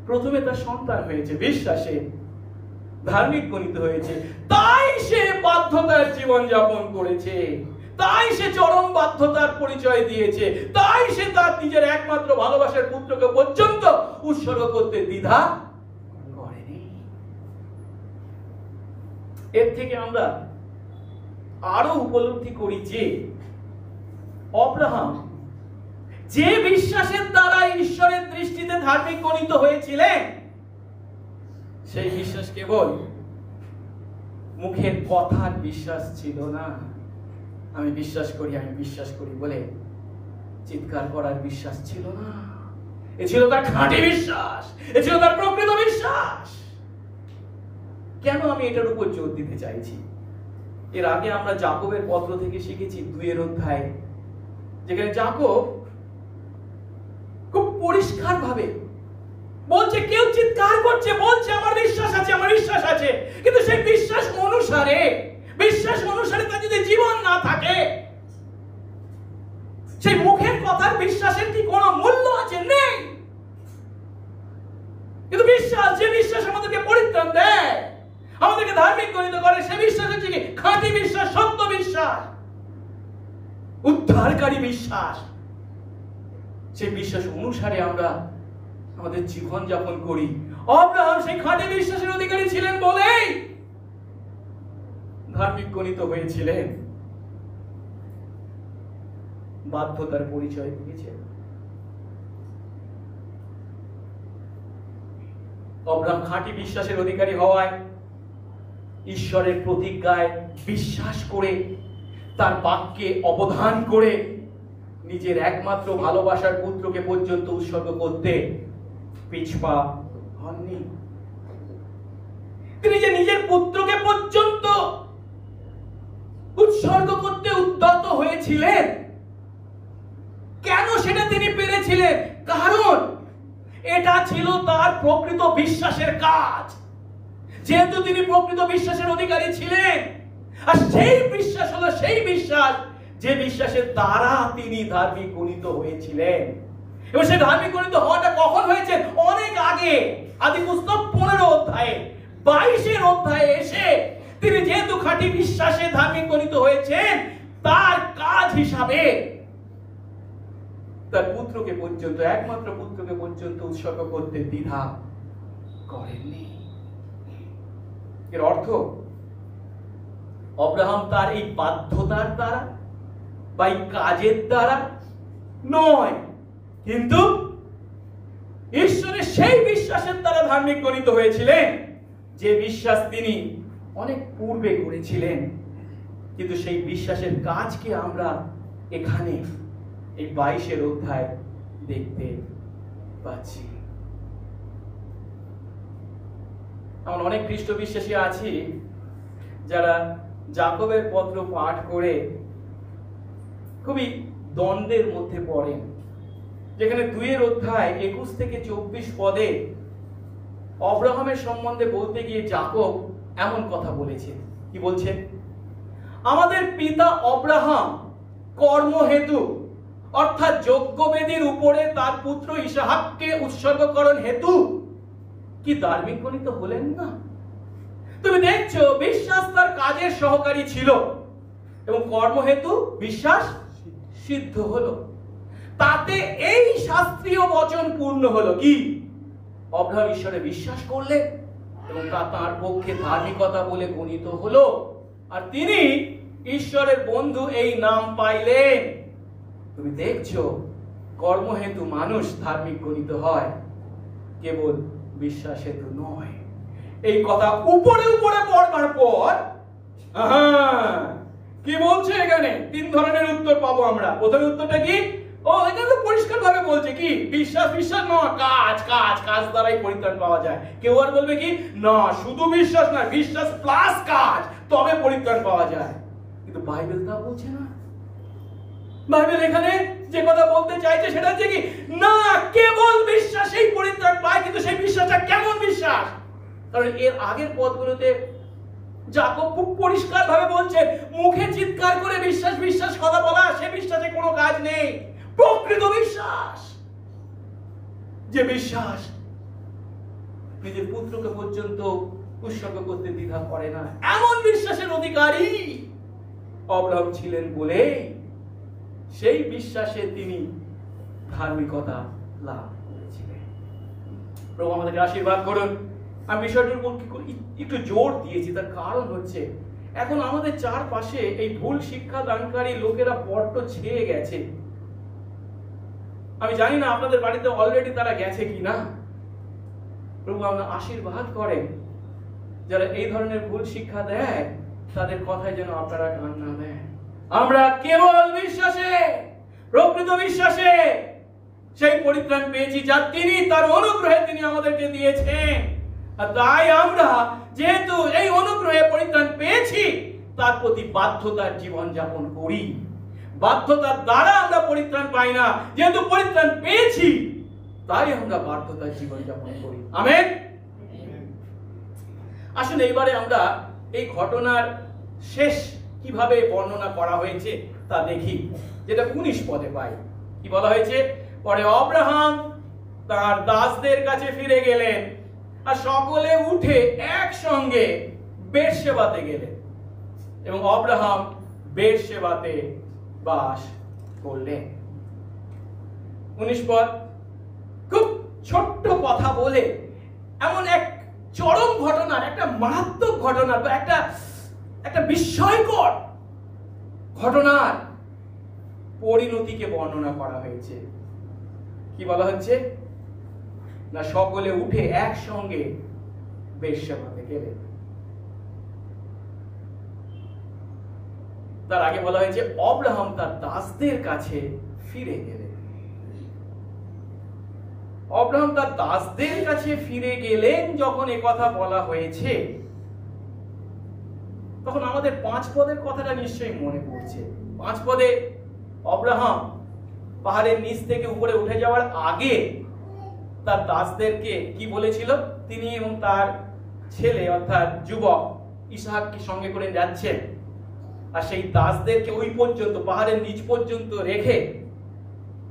প্রথমে তার সন্তান হয়েছে, বিশ্বাসে ধার্মিক গণিত হয়েছে, তাই সে বাধ্যতার জীবন যাপন করেছে, তাই সে চরম বাধ্যতার পরিচয় দিয়েছে, তাই সে তার নিজের একমাত্র ভালোবাসার পুত্রকে পর্যন্ত উৎসর্গ করতে দ্বিধা করেনি। এর থেকে আমরা আরো উপলব্ধি করি যে অব্রাহাম যে বিশ্বাসের দ্বারা ঈশ্বরের দৃষ্টিতে ধার্মিক গণিত হয়েছিলেন, সেই বিশ্বাস কেবল মুখের কথার বিশ্বাস ছিল না। আমি বিশ্বাস করি বলে চিৎকার করার বিশ্বাস ছিল না। এ ছিল তার খাঁটি বিশ্বাস, এ ছিল তার প্রকৃত বিশ্বাস। কেন আমি এটার উপর জোর দিতে চাইছি? এর আগে আমরা যাকবের পত্র থেকে শিখেছি 2 অধ্যায়, যেখানে যাকব খুব পরিষ্কার ভাবে বলছে, কেউ চিৎকার করছে, বলছে আমার বিশ্বাস আছে, কিন্তু সেই বিশ্বাস অনুসারে তার যদি জীবন না থাকে, সেই মুখের কথার বিশ্বাসের কি কোনো মূল্য আছে? নেই। কিন্তু যে বিশ্বাস আমাদেরকে পরিত্রাণ দেয়, আমাদেরকে ধার্মিক গণিত করে, সে বিশ্বাস হচ্ছে কি খাঁটি বিশ্বাস, সত্য বিশ্বাস, উদ্ধারকারী বিশ্বাস। সেই বিশ্বাস অনুসারে আমরা আমাদের জীবন যাপন করি। অব্রাহাম সেই খাঁটি বিশ্বাসের অধিকারী ছিলেন বলেই ধার্মিক গণিত হয়েছিলেন। বাধ্যতার পরিচয় দিয়েছেন। অব্রাহাম খাঁটি বিশ্বাসের অধিকারী হওয়ায় ঈশ্বরের প্রতিজ্ঞায় বিশ্বাস করে, তার বাক্যে অবধান করে নিজের একমাত্র ভালোবাসার পুত্রকে পর্যন্ত উৎসর্গ করতে পিছপা হননি। তিনি যে নিজের পুত্রকে পর্যন্ত উৎসর্গ করতে উদ্যত হয়েছিলেন, কেন সেটা তিনি পেরেছিলেন? কারণ এটা ছিল তার প্রকৃত বিশ্বাসের কাজ। যেহেতু তিনি প্রকৃত বিশ্বাসের অধিকারী ছিলেন, আর সেই বিশ্বাস হলো সেই বিশ্বাস যে বিশ্বাসের দ্বারা তিনি ধার্মিক গণিত হয়েছিলেন। এবং সেই ধার্মিক গণিত হওয়াটা কখন হয়েছে? অনেক আগে। আদি পুস্তক 15 অধ্যায়ে, 22 অধ্যায়ে এসে তিনি যেহেতু খাঁটি বিশ্বাসে ধার্মিক গণিত হয়েছেন, তার কাজ হিসাবে তার পুত্রকে পর্যন্ত, একমাত্র পুত্রকে পর্যন্ত উৎসর্গ করতে দ্বিধা করেননি। এর অর্থ অব্রাহাম তার এই বাধ্যতার দ্বারা বা এই কাজের দ্বারা নয়, কিন্তু ঈশ্বরের সেই বিশ্বাসের দ্বারা ধার্মিক গণিত হয়েছিলেন, যে বিশ্বাস তিনি অনেক পূর্বে করেছিলেন। কিন্তু সেই বিশ্বাসের কাজকে আমরা এখানে এই 22 অধ্যায় দেখতে পাচ্ছি। এমন অনেক খ্রিস্ট বিশ্বাসী আছি যারা যাকবের পত্র পাঠ করে খুবই দ্বন্দ্বের মধ্যে পড়েন, যেখানে 2 অধ্যায় 21 থেকে 24 পদে অব্রাহামের সম্বন্ধে বলতে গিয়ে যাকব এমন কথা বলেছে। কি বলছে? আমাদের পিতা অব্রাহাম কর্মহেতু, অর্থাৎ যজ্ঞবেদীর উপরে তার পুত্র ইসহাককে উৎসর্গকরণ হেতু কি ধার্মিক গণিত হলেন না? তুমি দেখছো বিশ্বাস তার কাজের সহকারী ছিল এবং কর্মহেতু বিশ্বাস সিদ্ধ হলো। তাতে এই শাস্ত্রীয় বচন পূর্ণ হলো কি? অব্রাহাম ঈশ্বরে বিশ্বাস করলেন এবং তা তাঁর পক্ষে ধার্মিকতা বলে গণিত হলো, আর তিনি ঈশ্বরের বন্ধু এই নাম পাইলেন। তুমি দেখছো কর্মহেতু মানুষ ধার্মিক গণিত হয়, কেবল বিশ্বাস হেতু নয়। এই কথা উপরে উপরে পড়বার পর কি বলছে এখানে? 3 ধরনের উত্তর পাবো আমরা। প্রথম উত্তরটা কি? এখানে তো পরিষ্কার ভাবে বলছে কি বিশ্বাস নয়, কাজ দ্বারাই পরিত্রাণ পাওয়া যায়। কেউ আর বলবে কি না শুধু বিশ্বাস না, বিশ্বাস প্লাস কাজ, তবে পরিত্রাণ পাওয়া যায়। কিন্তু বাইবেল তা বলছে না। বাইবেল এখানে যে কথা বলতে চাইছে সেটা হচ্ছে কি না, কেবল বিশ্বাসেই পরিত্রাণ পায়। কিন্তু সেই বিশ্বাসটা কেমন বিশ্বাস? কারণ এর আগের পদগুলোতে যাকব খুব পরিষ্কার ভাবে বলছে, মুখে চিৎকার করে বিশ্বাস কথা বলা, সে বিশ্বাসে কোনো কাজ নেই। প্রকৃত বিশ্বাস, যে বিশ্বাস নিজের পুত্রকে পর্যন্ত উৎসর্গ করতে দ্বিধা করে না, এমন বিশ্বাসের অধিকারী অব্রাহাম ছিলেন বলে সেই বিশ্বাসে তিনি ধার্মিকতা লাভ করেছিলেন। প্রভু আমাদেরকে আশীর্বাদ করুন আমি বিষয়টার উপর একটু জোর দিয়েছি, তার কারণ হচ্ছে এখন আমাদের চারপাশে এই ভুল শিক্ষা দানকারী লোকেরা বড্ড ছেয়ে গেছে। আমি জানি না আপনাদের বাড়িতে অলরেডি তারা গেছে কিনা। প্রভু আপনার আশীর্বাদ করেন যারা এই ধরনের ভুল শিক্ষা দেয় তাদের কথায় যেন আপনারা কান না দেন। আমরা কেবল বিশ্বাসে, প্রকৃত বিশ্বাসে সেই পরিত্রাণ পেয়েছি যা তিনি তার অনুগ্রহে তিনি আমাদেরকে দিয়েছেন। আর তাই আমরা যেহেতু এই অনুগ্রহে পরিত্রাণ পেয়েছি তার প্রতি বাধ্যতার জীবন যাপন করি। বাধ্যতার দ্বারা আমরা পরিত্রাণ পাই না, যেহেতু পরিত্রাণ পেয়েছি তাই আমরা বাধ্যতার জীবন যাপন করি। আমেন। আসলে এবারে আমরা এই ঘটনার শেষ কিভাবে বর্ণনা করা হয়েছে তা দেখি, যেটা 19 পদে পাই। কি বলা হয়েছে? পরে অব্রাহাম তার দাসদের কাছে ফিরে গেলেন আর সকলে উঠে একসঙ্গে বেরশেবাতে গেলেন এবং অব্রাহাম বেরশেবাতে বাস করলেন। 19 পদ খুব ছোট্ট কথা বলে এমন এক চরম ঘটনার, একটা মারাত্মক ঘটনার বা একটা বিস্ময়কর ঘটনার পরিণতিকে বর্ণনা করা হয়েছে। কি বলা হচ্ছে না, সকলে উঠে একসঙ্গে বেরশেবাতে গেলেন। তার আগে বলা হয়েছে অব্রাহাম তার দাসদের কাছে ফিরে গেলেন। অব্রাহাম তার দাসদের কাছে ফিরে গেলেন যখন এ কথা বলা হয়েছে তখন আমাদের 5 পদের কথাটা নিশ্চয়ই মনে পড়ছে। 5 পদে অব্রাহাম পাহাড়ের নিচ থেকে উপরে উঠে যাওয়ার আগে তার দাসদেরকে কি বলেছিল? তিনি এবং তার ছেলে অর্থাৎ যুবক ইসহাককে সঙ্গে করে যাচ্ছেন আর সেই দাসদেরকে ওই পর্যন্ত পাহাড়ের নিচ পর্যন্ত রেখে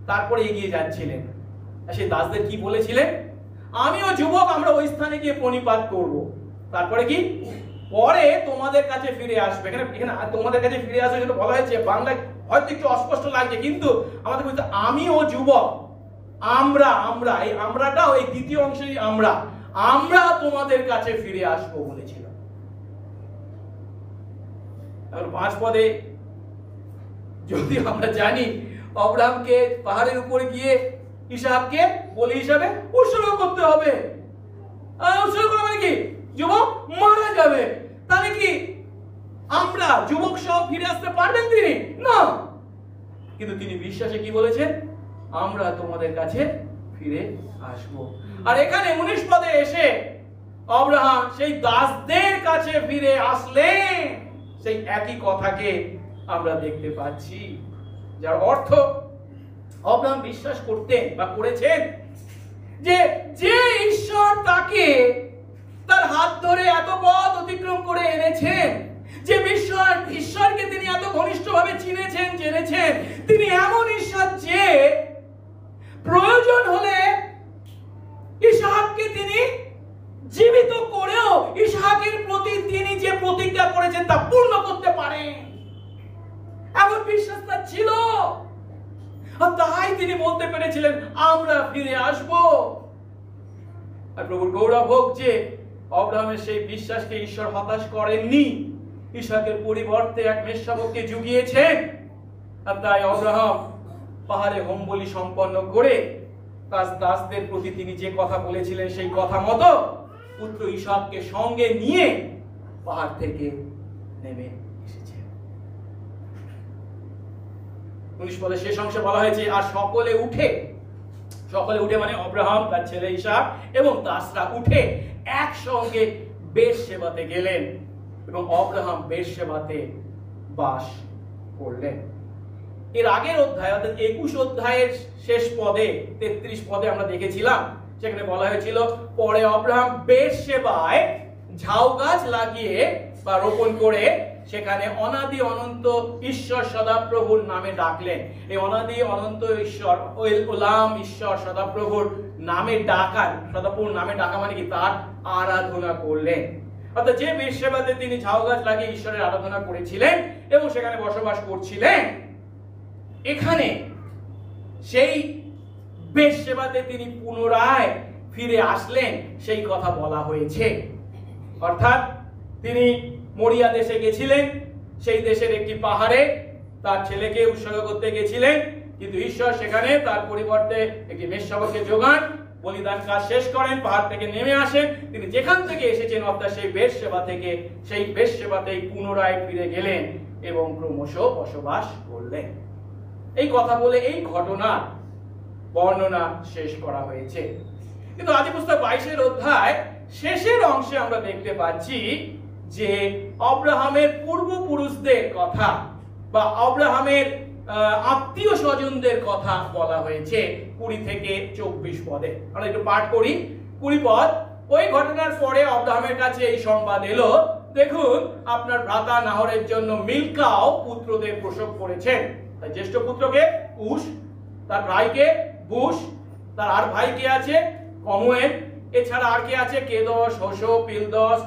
তারপরে এগিয়ে যাচ্ছিলেন। আর সেই দাসদের কি বলেছিলেন? আমিও যুবক, আমরা ওই স্থানে গিয়ে প্রণিপাত করব। তারপরে কি? পরে তোমাদের কাছে ফিরে আসবে। এখানে তোমাদের কাছে ফিরে আসবে যেটা বলা হয়েছে, বাংলায় হয়তো একটু অস্পষ্ট লাগছে, কিন্তু আমাদের বলতে আমিও যুবক, আমরা এই আমরাটাও এই দ্বিতীয় অংশেই আমরা তোমাদের কাছে ফিরে আসবো বলেছিল। এখন 5 পদে যদি আমরা জানি অব্রাহামকে পাহাড়ের উপরে গিয়ে ইসহাককে বলি হিসাবে উৎসর্গ করতে হবে। উৎসর্গ করা মানে কি? যুবক মারা যাবে। তাহলে কি আমরা যুবক সহ ফিরে আসতে পারবেন তিনি? না, কিন্তু তিনি বিশ্বাসে কি বলেছেন? আমরা তোমাদের কাছে ফিরে আসবো। আর এখানে 19 পদে এসে অব্রাহাম সেই দাসদের কাছে ফিরে আসলেন, সেই একই কথাকে আমরা দেখতে পাচ্ছি, যার অর্থ অব্রাহাম বিশ্বাস করতেন বা করেছেন যে ঈশ্বর তাকে তার হাত ধরে এত পথ অতিক্রম করে এনেছেন, যে ঈশ্বরকে তিনি এত ঘনিষ্ঠভাবে চিনেছেন, জেনেছেন, তিনি এমন ঈশ্বর যে প্রয়োজন হলে ইসহাককে তিনি জীবিত করেও ইসহাকের প্রতি তিনি যে প্রতিজ্ঞা করেছেন তা পূর্ণ করতে পারেন। এমন বিশ্বাস তার ছিল। আর তাই তিনি বলতে পেরেছিলেন আমরা ফিরে আসব। আর প্রভুর গৌরব হোক যে অব্রাহামের সেই বিশ্বাসকে ঈশ্বর হতাশ করেননি, ইসহাকের পরিবর্তে এক মেষশাবককে জুগিয়েছেন। আর তাই অব্রাহাম পাহাড়ে হোম বলি সম্পন্ন করে তার দাসদের প্রতি তিনি যে কথা বলেছিলেন সেই কথা মতো পুত্র ইসহাককে সঙ্গে নিয়ে পাহাড় থেকে নেমে এসেছে। 19 পদের শেষ অংশে বলা হয়েছে আর সকলে উঠে মানে অব্রাহাম, তার ছেলে ইসহাক এবং দাসরা উঠে একসঙ্গে বেরশেবাতে গেলেন এবং অব্রাহাম বেরশেবাতে বাস করলেন। এর আগের অধ্যায় অর্থাৎ 21 অধ্যায়ের শেষ পদে 33 পদে আমরা দেখেছিলাম, সেখানে বলা হয়েছিল পরে অব্রাহাম বেরশেবায় ঝাউ গাছ লাগিয়ে বা রোপণ করে সেখানে অনাদি অনন্ত ঈশ্বর সদাপ্রভুর নামে ডাকলেন। এই অনাদি অনন্ত ঈশ্বর ওলাম ঈশ্বর সদাপ্রভুর নামে ডাকা, সদাপ্রভুর নামে ডাকা মানে কি? তার আরাধনা করলেন। অর্থাৎ যে বেরশেবাতে তিনি ঝাউ গাছ লাগিয়ে ঈশ্বরের আরাধনা করেছিলেন এবং সেখানে বসবাস করছিলেন, এখানে সেই বেরশেবাতে তিনি পুনরায় ফিরে আসলেন সেই কথা বলা হয়েছে। অর্থাৎ তিনি মরিয়া দেশে গেছিলেন, সেই দেশের একটি পাহাড়ে তার ছেলেকে উৎসর্গ করতে গেছিলেন, কিন্তু ঈশ্বর সেখানে তার পরিবর্তে একটি মেষশাবককে যোগান, বলিদান কাজ শেষ করেন, পাহাড় থেকে নেমে আসেন, তিনি যেখান থেকে এসেছেন অর্থাৎ সেই বেশসেবা থেকে সেই বেশসেবাতেই পুনরায় ফিরে গেলেন এবং ক্রমশ বসবাস করলেন। এই কথা বলে এই ঘটনার বর্ণনা শেষ করা হয়েছে। কিন্তু আদি পুস্তক 22 অধ্যায় শেষের অংশে আমরা দেখতে পাচ্ছি যে আব্রাহামের পূর্বপুরুষদের কথা বা আব্রাহামের আত্মীয় স্বজনদের কথা বলা হয়েছে 20 থেকে 24 পদে। আমরা একটু পাঠ করি 20 পদ। ওই ঘটনার পরে আব্রাহামের কাছে এই সংবাদ এলো, দেখুন আপনার ভ্রাতা নাহরের জন্য মিলকাও পুত্রদের প্রসব করেছেন। তার জ্যেষ্ঠ পুত্রকে উশ, তার ভাইকে বুশ, তার আর ভাই কে আছে কমুয়েল, এছাড়া আর কে আছে কেদশ, হোশো, পিলদস,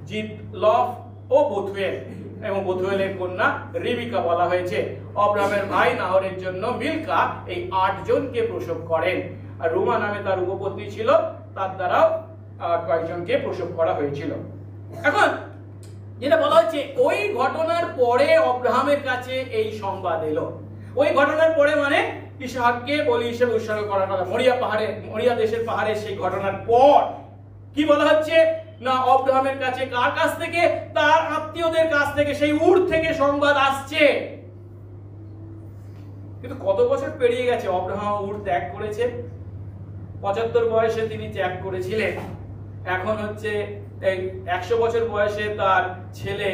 জিতলফ ও বথুয়েল, এবং বথুয়েলের কন্যা রিবিকা বলা হয়েছে। আব্রাহামের ভাই নাহরের জন্য মিলকা এই 8 জনকে প্রসব করেন, আর রুমা নামে তার উপপত্নী ছিল, তার দ্বারাও কয়েকজনকে প্রসব করা হয়েছিল। এখন যেটা বলা হচ্ছে ওই ঘটনার পরে আব্রাহামের কাছে এই সংবাদ এলো। ওই ঘটনার পরে মানে ইসহাককে বলি হিসেবে উৎসর্গ করার কথা, মরিয়া দেশের পাহাড়ে সেই ঘটনার পর কি বলা হচ্ছে না, আব্রাহামের কাছে কার কাছ থেকে? তার আত্মীয়দের কাছ থেকে, সেই উর থেকে সংবাদ আসছে। কিন্তু কত বছর পেরিয়ে গেছে আব্রাহাম উর ত্যাগ করেছে? 75 বয়সে তিনি ত্যাগ করেছিলেন। এখন হচ্ছে এই 100 বছর বয়সে তার ছেলে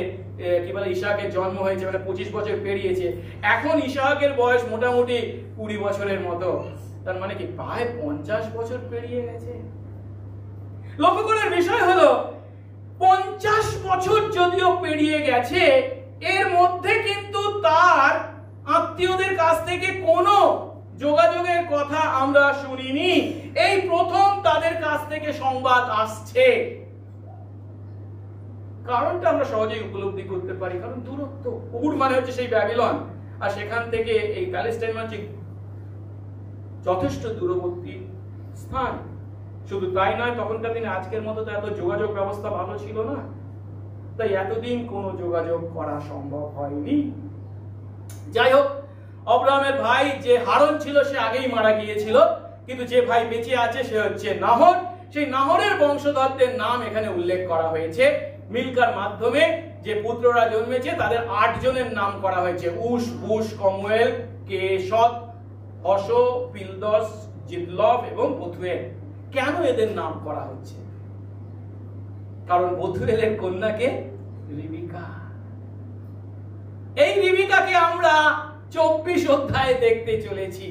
কি বলে ইসহাকের জন্ম হয়েছে, মানে 25 বছর পেরিয়েছে। এখন ইসহাকের বয়স মোটামুটি 20 বছরের মতো, তার মানে কি প্রায় 50 বছর পেরিয়ে গেছে। লক্ষ্য করার বিষয় হলো 50 বছর যদিও পেরিয়ে গেছে, এর মধ্যে কিন্তু তার আত্মীয়দের কাছ থেকে কোনো যোগাযোগের কথা আমরা শুনিনি। এই প্রথম তাদের কাছ থেকে সংবাদ আসছে। কারণটা আমরা সহজেই উপলব্ধি করতে পারি, কারণ দূরত্ব। উর মানে হচ্ছে সেই ব্যাবিলন, আর সেখান থেকে এই প্যালেস্টাইন মানে যথেষ্ট দূরবর্তী স্থান। শুধু তাই নয়, তখনকার দিনে আজকের মতো তো এত যোগাযোগ ব্যবস্থা ভালো ছিল না, তাই এতদিন কোনো যোগাযোগ করা সম্ভব হয়নি। যাই হোক, আব্রাহামের ভাই যে হারন ছিল সে আগেই মারা গিয়েছিল, কিন্তু যে ভাই বেঁচে আছে সে হচ্ছে নাহর। সেই নাহরের বংশধরদের নাম এখানে উল্লেখ করা হয়েছে। মিলকার মাধ্যমে যে পুত্ররা জন্মেছে তাদের 8 জনের নাম করা হয়েছে, উশ, বুশ, কমুয়েল, কেশত, হশো, পিলদস, জিতলফ এবং বথুয়েল। কেন এদের নাম করা হচ্ছে? কারণ বথুয়েলের কন্যাকে রিবিকা, এই রিবিকাকে আমরা 24 অধ্যায়ে দেখতে চলেছি।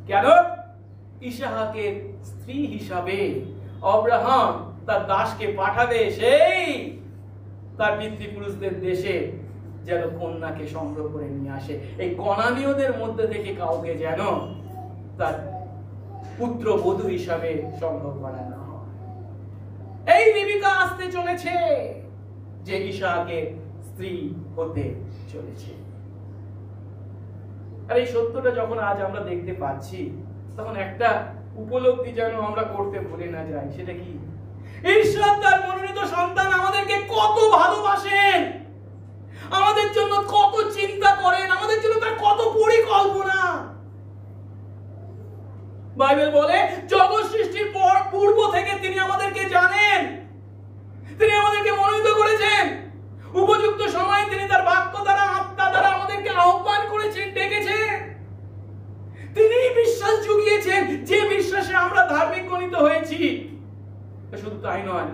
কেন? ইসহাকের স্ত্রী হিসাবে আব্রাহাম তার দাসকে পাঠাবে সেই তার পিতৃপুরুষদের দেশে, যেন কন্যাকে সংগ্রহ করে নিয়ে আসে। এই কনানীয়দের মধ্যে থেকে কাউকে যেন তার পুত্র বধূ হিসাবে সংগ্রহ করা না হয়। এই রিবিকা আসতে চলেছে, যে ইসহাকের স্ত্রী হতে চলেছে। আর এই সত্যটা যখন আজ আমরা দেখতে পাচ্ছি, তখন একটা উপলব্ধি যেন আমরা করতে ভুলে না যাই। সেটা কি? ঈশ্বর তার মনোনীত সন্তান আমাদেরকে কত ভালোবাসেন, আমাদের জন্য কত চিন্তা করেন, আমাদের জন্য তার কত পরিকল্পনা। বাইবেল বলে জগৎ সৃষ্টির পূর্ব থেকে তিনি আমাদেরকে জানেন, তিনি আমাদেরকে মনোনীত করেছেন। উপযুক্ত সময়ে তিনি তার বাক্য দ্বারা, আত্মা দ্বারা আমাদেরকে আহ্বান করেছেন, ডেকেছেন। তিনি বিশ্বাস জুগিয়েছেন, যে বিশ্বাসে আমরা ধার্মিক গণিত হয়েছি। শুধু তাই নয়,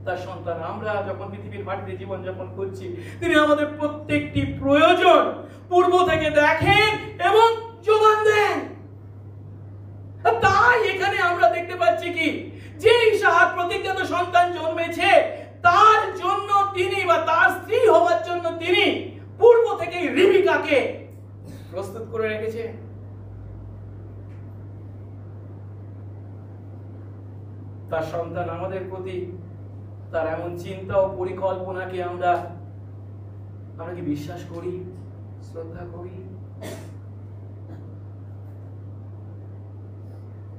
তার সন্তান আমরা যখন পৃথিবীর মাটিতে জীবন যাপন করছি, তিনি আমাদের প্রত্যেকটি প্রয়োজন পূর্ব থেকে দেখেন এবং যোগান দেন। তাই এখানে আমরা দেখতে পাচ্ছি কি, যে ইসহাক প্রতিজ্ঞাত সন্তান জন্মেছে, তার জন্য তিনি বা তার স্ত্রী হওয়ার জন্য তিনি পূর্ব থেকে রিবিকাকে প্রস্তুত করে রেখেছে। তার সন্তান আমাদের প্রতি তার এমন চিন্তা ও পরিকল্পনাকে আমরা কি বিশ্বাস করি, শ্রদ্ধা করি?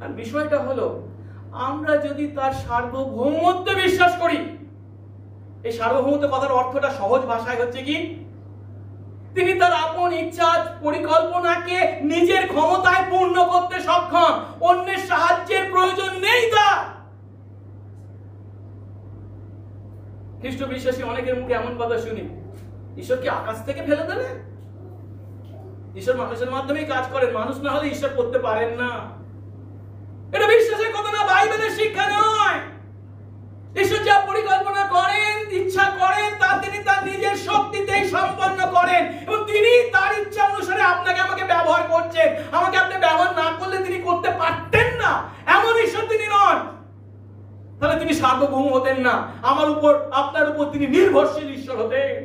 আর বিষয়টা হলো, আমরা যদি তার সার্বভৌমত্বে বিশ্বাস করি, এই সার্বভৌমত্ব কথার অর্থটা সহজ ভাষায় হচ্ছে কি, তিনি তার আপন ইচ্ছা পরিকল্পনাকে নিজের ক্ষমতায় পূর্ণ করতে সক্ষম, অন্যের সাহায্যের প্রয়োজন নেই তার। খ্রিস্ট বিশ্বাসী অনেকের মুখে এমন কথা শুনি, ঈশ্বর কি আকাশ থেকে ফেলে দেবে? ঈশ্বর মানুষের মাধ্যমেই কাজ করেন, মানুষ না হলে ঈশ্বর করতে পারেন না। এটা বিশ্বাসের কথা না, বাইবেলের শিক্ষা নয়। ঈশ্বর যা পরিকল্পনা করেন, ইচ্ছা করেন, তা তিনি তার নিজের শক্তিতেই সম্পন্ন করেন, এবং তিনি তার ইচ্ছা অনুসারে আপনাকে আমাকে ব্যবহার করছেন। আমাকে আপনি ব্যবহার না করলে তিনি করতে পারতেন না, এমন ঈশ্বর তিনি নন। তাহলে তিনি সার্বভৌম হতেন না, আমার উপর আপনার উপর তিনি নির্ভরশীল ঈশ্বর হতেন।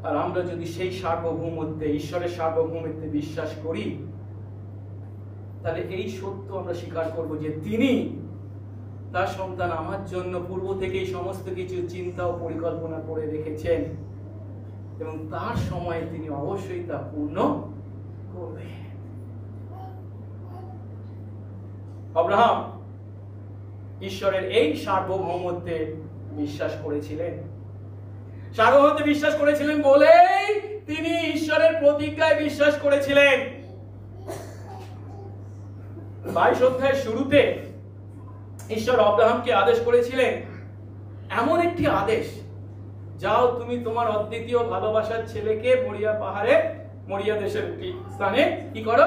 আর আমরা যদি সেই সার্বভৌমত্বে, ঈশ্বরের সার্বভৌমত্বে বিশ্বাস করি, তাহলে এই সত্য আমরা স্বীকার করব যে তিনি তার সন্তান আমার জন্য পূর্ব থেকেই সমস্ত কিছু চিন্তা ও পরিকল্পনা করে রেখেছেন, এবং তার সময়ে তিনি অবশ্যই তা পূর্ণ করবেন। আব্রাহাম ঈশ্বরের এই সার্বভৌমত্বে বিশ্বাস করেছিলেন। সার্বভৌমত্বে বিশ্বাস করেছিলেন বলেই তিনি ঈশ্বরের প্রতিজ্ঞায় বিশ্বাস করেছিলেন। 22 অধ্যায়ের শুরুতে ঈশ্বর আব্রাহামকে আদেশ করেছিলেন, এমন একটি আদেশ, যাও তুমি তোমার অদ্বিতীয় ভালোবাসার ছেলেকে মরিয়া পাহাড়ে, মরিয়া দেশের স্থানে কি করো,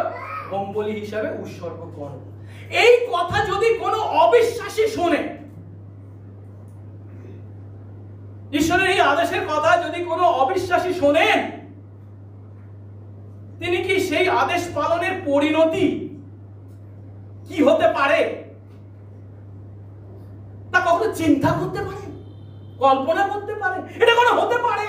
হোম বলি হিসাবে উৎসর্গ করো। এই কথা যদি কোনো অবিশ্বাসী শুনে, ঈশ্বরের এই আদেশের কথা যদি কোনো অবিশ্বাসী শোনেন, তিনি কি সেই আদেশ পালনের পরিণতি কি হতে পারে তা কখনো চিন্তা করতে পারে, কল্পনা করতে পারে? এটা কোনো হতে পারে?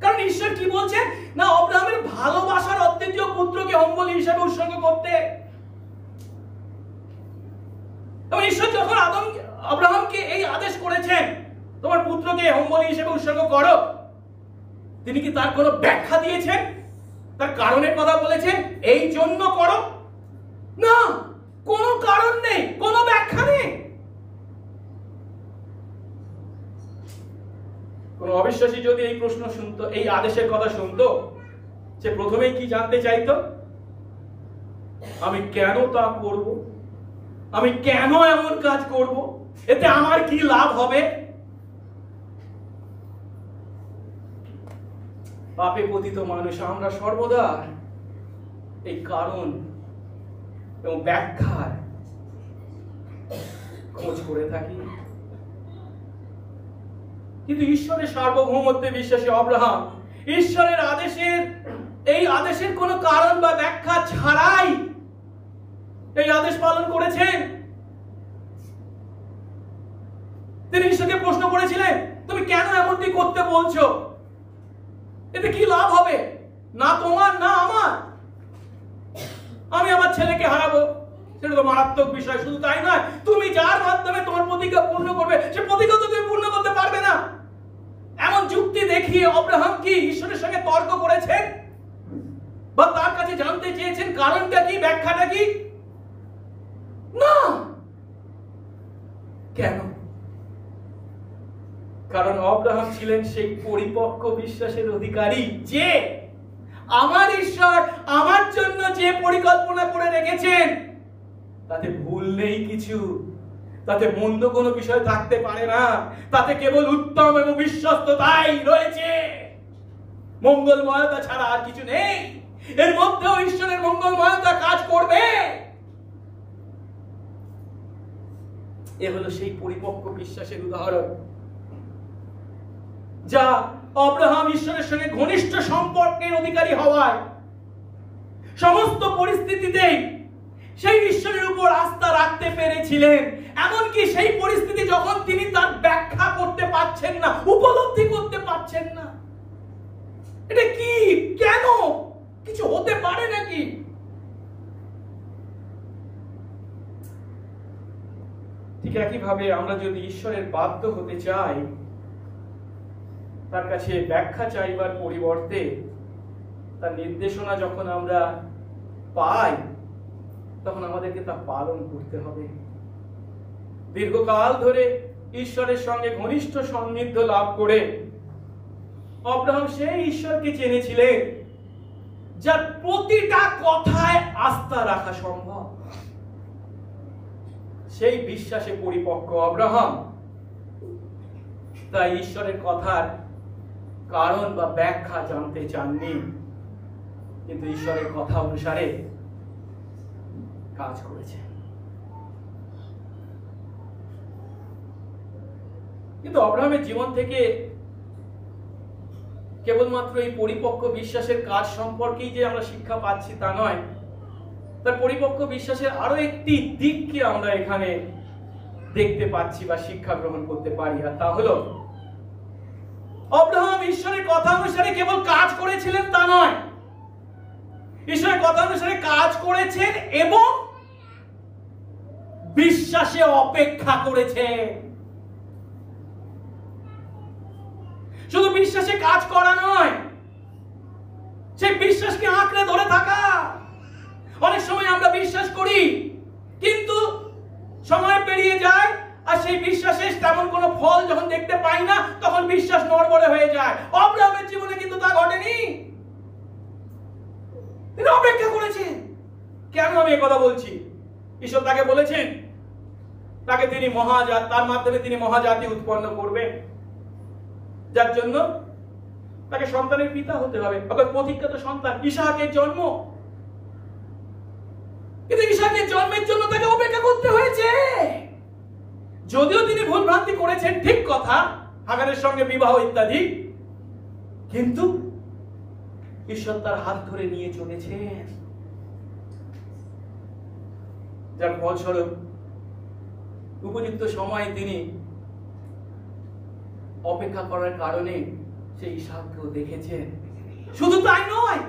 কারণ ঈশ্বর কি বলছেন না, আব্রাহামের ভালোবাসার অদ্বিতীয় পুত্রকে হোম বলি হিসাবে উৎসর্গ করতে। এবং ঈশ্বর যখন আব্রাহামকে এই আদেশ করেছেন, তোমার পুত্রকে হোম বলি হিসেবে উৎসর্গ করো, তিনি কি তার কোনো ব্যাখ্যা দিয়েছেন? তার কারণের কথা বলেছেন এই জন্য করো? না, কোনো কারণ নেই, কোনো ব্যাখ্যা নেই। কোন অবিশ্বাসী যদি এই প্রশ্ন শুনতো, এই আদেশের কথা শুনতো, সে প্রথমেই কি জানতে চাইতো? আমি কেন তা করব? আমি কেন এমন কাজ করব? এতে আমার কি লাভ হবে? পাপে পতিত মানুষ আমরা সর্বদা এই কারণ এবং ব্যাখ্যার খোঁজ করে থাকি। কিন্তু ঈশ্বরের সার্বভৌমত্বে বিশ্বাসী আব্রাহাম ঈশ্বরের আদেশের কোনো কারণ বা ব্যাখ্যা ছাড়াই এই আদেশ পালন করেছেন। তিনি ঈশ্বরকে প্রশ্ন করেছিলেন, তুমি কেন এমনটি করতে বলছো? এতে কি লাভ হবে? না তোমার না আমার। আমি আমার ছেলেকে হারাবো, সেটা তো মারাত্মক বিষয়। শুধু তাই নয়, তুমি যার মাধ্যমে তোমার প্রতিজ্ঞা পূর্ণ করবে, সে প্রতিজ্ঞা তো তুমি পূর্ণ করতে পারবে না। এমন যুক্তি দেখিয়ে আব্রাহাম কি ঈশ্বরের সঙ্গে তর্ক করেছেন বা তার কাছে জানতে চেয়েছেন কারণটা কি, ব্যাখ্যাটা কি? না। কেন? কারণ আব্রাহাম ছিলেন সেই পরিপক্ক বিশ্বাসের অধিকারী যে আমার ঈশ্বর আমার জন্য যে পরিকল্পনা করে রেখেছেন তাতে ভুল নেই কিছু, তাতে মন্দ কোনো বিষয় থাকতে পারে না, তাতে কেবল উত্তম এবং বিশ্বস্ততাই রয়েছে, মঙ্গলময়তা ছাড়া আর কিছু নেই। এর মধ্যেও ঈশ্বরের মঙ্গলময়তা কাজ করবে। এ হলো সেই পরিপক্ক বিশ্বাসের উদাহরণ, যা আব্রাহাম ঈশ্বরের সঙ্গে ঘনিষ্ঠ সম্পর্কের অধিকারী হওয়ায় সমস্ত পরিস্থিতিতেই সেই ঈশ্বরের উপর আস্থা রাখতে পেরেছিলেন। এমনকি সেই পরিস্থিতি যখন তিনি তার ব্যাখ্যা করতে পারছেন না, উপলব্ধি করতে পারছেন না, এটা কি, কেন, কিছু হতে পারে নাকি? ঠিক একইভাবে আমরা যদি ঈশ্বরের বাধ্য হতে চাই, তার কাছে ব্যাখ্যা চাইবার পরিবর্তে তার নির্দেশনা যখন আমরা পাই তখন আমাদেরকে তা পালন করতে হবে। দীর্ঘকাল ধরে ঈশ্বরের সঙ্গে ঘনিষ্ঠ সান্নিধ্য লাভ করে আব্রাহাম সেই ঈশ্বরকে চেনেছিলেন যার প্রতিটা কথায় আস্থা রাখা সম্ভব। সেই বিশ্বাসে পরিপক্ক আব্রাহাম তাই ঈশ্বরের কথার কারণ বা ব্যাখ্যা জানতে চাননি, কিন্তু ঈশ্বরের কথা অনুসারে কাজ করেছে। কিন্তু আব্রাহামের জীবন থেকে কেবলমাত্র এই পরিপক্ক বিশ্বাসের কাজ সম্পর্কেই যে আমরা শিক্ষা পাচ্ছি তা নয়, তার পরিপক্ক বিশ্বাসের আরো একটি দিককে আমরা এখানে দেখতে পাচ্ছি বা শিক্ষা গ্রহণ করতে পারি, আর তা হলো আব্রাহাম ঈশ্বরের কথা অনুসারে কেবল কাজ করেছিলেন তা নয়, ঈশ্বরের কথা অনুসারে কাজ করেছেন এবং বিশ্বাসে অপেক্ষা করেছেন। শুধু বিশ্বাসে কাজ করা নয়, সেই বিশ্বাসকে আঁকড়ে ধরে থাকা। অনেক সময় আমরা বিশ্বাস করি কিন্তু সময় পেরিয়ে যায় আর সেই বিশ্বাসের তেমন কোনো ফল যখন দেখতে পাই না তখন বিশ্বাস নড়বড়ে হয়ে যায়। আব্রাহামের জীবনে কিন্তু তা ঘটেনি, তিনি অপেক্ষা করেছেন। কেন আমি এই কথা বলছি? ঈশ্বর তাকে বলেছেন তাকে তিনি তার মাধ্যমে তিনি মহাজাতি উৎপন্ন করবেন, যার জন্য তাকে সন্তানের পিতা হতে হবে, অর্থাৎ প্রতিজ্ঞাত সন্তান ইসহাকের জন্ম। কিন্তু ইসহাকের জন্মের জন্য তাকে অপেক্ষা করতে হয়েছে। যদিও তিনি ভুল ভ্রান্তি করেছেন, ঠিক কথা, হাগারের সঙ্গে বিবাহ ইত্যাদি, কিন্তু ঈশ্বর তার হাত ধরে নিয়ে চলেছেন, যার ফলস্বরূপ উপযুক্ত সময়ে তিনি অপেক্ষা করার কারণে সেই ইসহাককেও দেখেছেন। শুধু তাই নয়,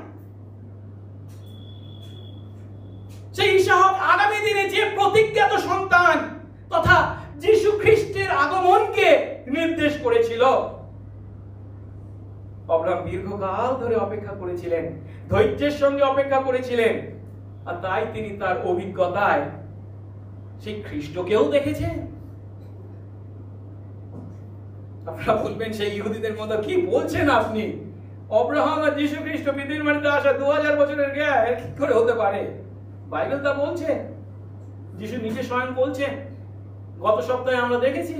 সেই ইসহাক আগামী দিনে যে প্রতিজ্ঞাত সন্তান তথা যীশু খ্রিস্টের আগমনকে নির্দেশ করেছিল। আব্রাহাম দীর্ঘকাল ধরে অপেক্ষা করেছিলেন, ধৈর্যের সঙ্গে অপেক্ষা করেছিলেন, আর তাই তিনি তার অভিজ্ঞতায় সেই খ্রিস্টকেও দেখেছেন। আপনারা বলবেন সেই ইহুদিদের মতো কি বলছেন আপনি? আব্রাহাম আর যীশু খ্রিস্ট পৃথিবীর মাটিতে আসা 2000 বছরের গ্যাপ কি করে হতে পারে? বাইবেল তা বলছে, যীশু নিজে স্বয়ং বলছেন। গত সপ্তাহে আমরা দেখেছি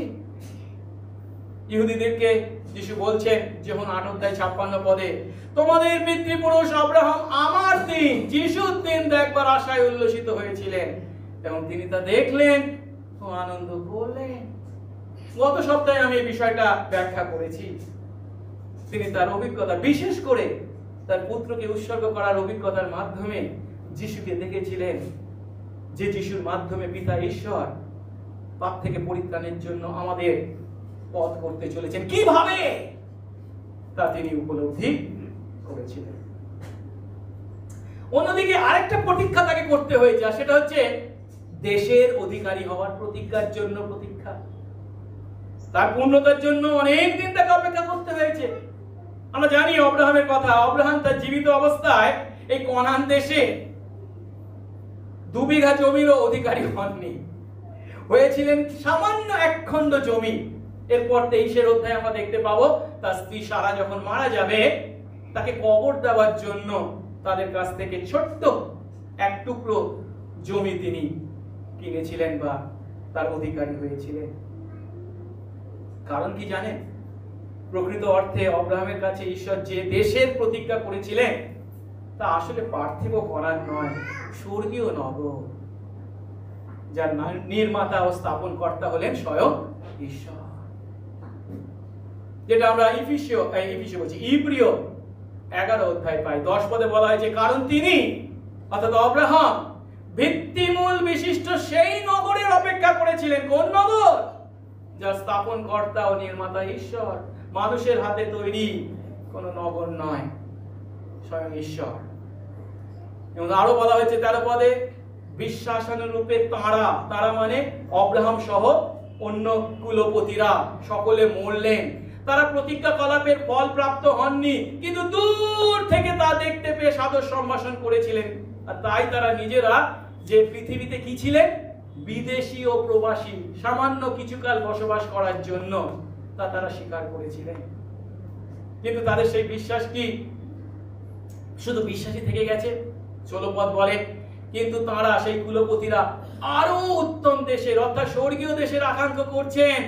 ইহুদিদেরকে যীশু বলছেন যেমন 8:56 পদে, তোমাদের পিতৃপুরুষ আব্রাহাম আমার দিন যীশুর দিন দেখবার আশায় উল্লসিত হয়েছিলেন এবং তিনি তা দেখলেন ও আনন্দ করলেন। গত সপ্তাহে আমি এই বিষয়টা ব্যাখ্যা করেছি। তিনি তার অভিজ্ঞতা, বিশেষ করে তার পুত্রকে উৎসর্গ করার অভিজ্ঞতার মাধ্যমে যিশুকে দেখেছিলেন, যে যিশুর মাধ্যমে পিতা ঈশ্বর পাপ থেকে পরিত্রাণের জন্য আমাদের পথ করতে চলেছেন। কিভাবে তা তিনি উপলব্ধি করেছিলেন। অন্যদিকে আরেকটা প্রতীক্ষা তাকে করতে হয়েছে, আর সেটা হচ্ছে দেশের অধিকারী হওয়ার প্রতিজ্ঞার জন্য প্রতীক্ষা। তার পূর্ণতার জন্য অনেক দিন তাকে অপেক্ষা করতে হয়েছে। আমরা জানি আব্রাহামের কথা। আব্রাহাম তার জীবিত অবস্থায় এই কনান দেশে 2 বিঘা জমিরও অধিকারী হননি, হয়েছিলেন সামান্য 1 খণ্ড জমি। এরপর 23 অধ্যায়ে আমরা দেখতে পাবো তার স্ত্রী সারা যখন মারা যাবে তাকে কবর দেওয়ার জন্য তাদের কাছ থেকে ছোট্ট 1 টুকরো জমি তিনি কিনেছিলেন বা তার অধিকারী হয়েছিলেন। কারণ কি জানেন? প্রকৃত অর্থে আব্রাহামের কাছে ঈশ্বর যে দেশের প্রতিজ্ঞা করেছিলেন তা আসলে পার্থিব করার নয়, স্বর্গীয় নগর, যার নির্মাতা ও স্থাপন কর্তা হলেন স্বয়ং ঈশ্বর। যেটা আমরা ইব্রিয় 11 অধ্যায় পাই। 10 পদে বলা হয়েছে, কারণ তিনি অর্থাৎ আব্রাহাম ভিত্তিমূল বিশিষ্ট সেই নগরের অপেক্ষা করেছিলেন। কোন নগর? যার স্থাপন কর্তা ও নির্মাতা ঈশ্বর, মানুষের হাতে তৈরি কোন নগর নয়, স্বয়ং ঈশ্বর। এবং আরো বলা হয়েছে 13 পদে, বিশ্বাসানুরূপে তারা মানে আব্রাহাম সহ অন্য কুলপতিরা সকলে মরলেন, তারা প্রতিজ্ঞা কলাপের ফল প্রাপ্ত হননি, কিন্তু দূর থেকে তা দেখতে পেয়ে সাদর সম্ভাষণ করেছিলেন। আর তাই তারা নিজেরা যে পৃথিবীতে কি ছিলেন, বিদেশী ও প্রবাসী, সামান্য কিছুকাল বসবাস করার জন্য তা তারা স্বীকার করেছিলেন। কিন্তু তাদের সেই বিশ্বাস কি শুধু বিশ্বাসী থেকে গেছে? চলপথ বলে, কিন্তু তারা সেই কুলপতিরা আরো উত্তম দেশের অর্থাৎ স্বর্গীয় দেশের আকাঙ্ক্ষা করছেন।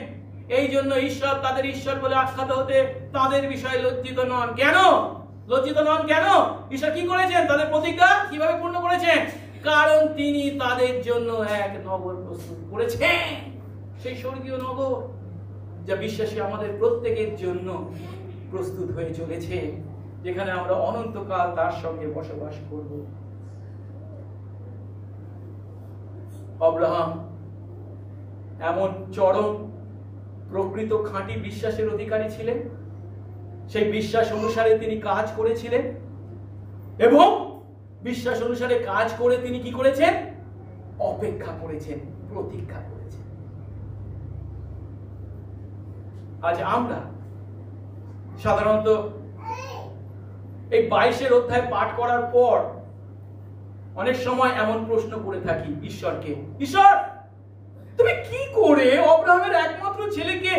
এই জন্য ঈশ্বর তাদের ঈশ্বর বলে আখ্যাত হতে তাদের বিষয়ে লজ্জিত নন। কেন লজ্জিত নন? কেন? ঈশ্বর কি করেছেন? তাদের প্রতিজ্ঞা কিভাবে পূর্ণ করেছেন? কারণ তিনি তাদের জন্য এক নগর প্রস্তুত করেছেন, সেই স্বর্গীয় নগর যা বিশ্বাসী আমাদের প্রত্যেকের জন্য প্রস্তুত হয়ে চলেছে, যেখানে আমরা অনন্তকাল তার সঙ্গে বসবাস করব। আব্রাহাম এমন চরম প্রকৃত খাঁটি বিশ্বাসের অধিকারী ছিলেন। সেই বিশ্বাস অনুসারে তিনি কাজ করেছিলেন এবং বিশ্বাস অনুসারে কাজ করে তিনি কি করেছেন? অপেক্ষা করেছেন, প্রতীক্ষা করেছেন। আজ আমরা সাধারণত এই 22 অধ্যায় পাঠ করার পর অনেক সময় এমন প্রশ্ন করে থাকি ঈশ্বরকে, ঈশ্বর তুমি কি করে আব্রাহামের একমাত্র ছেলেকে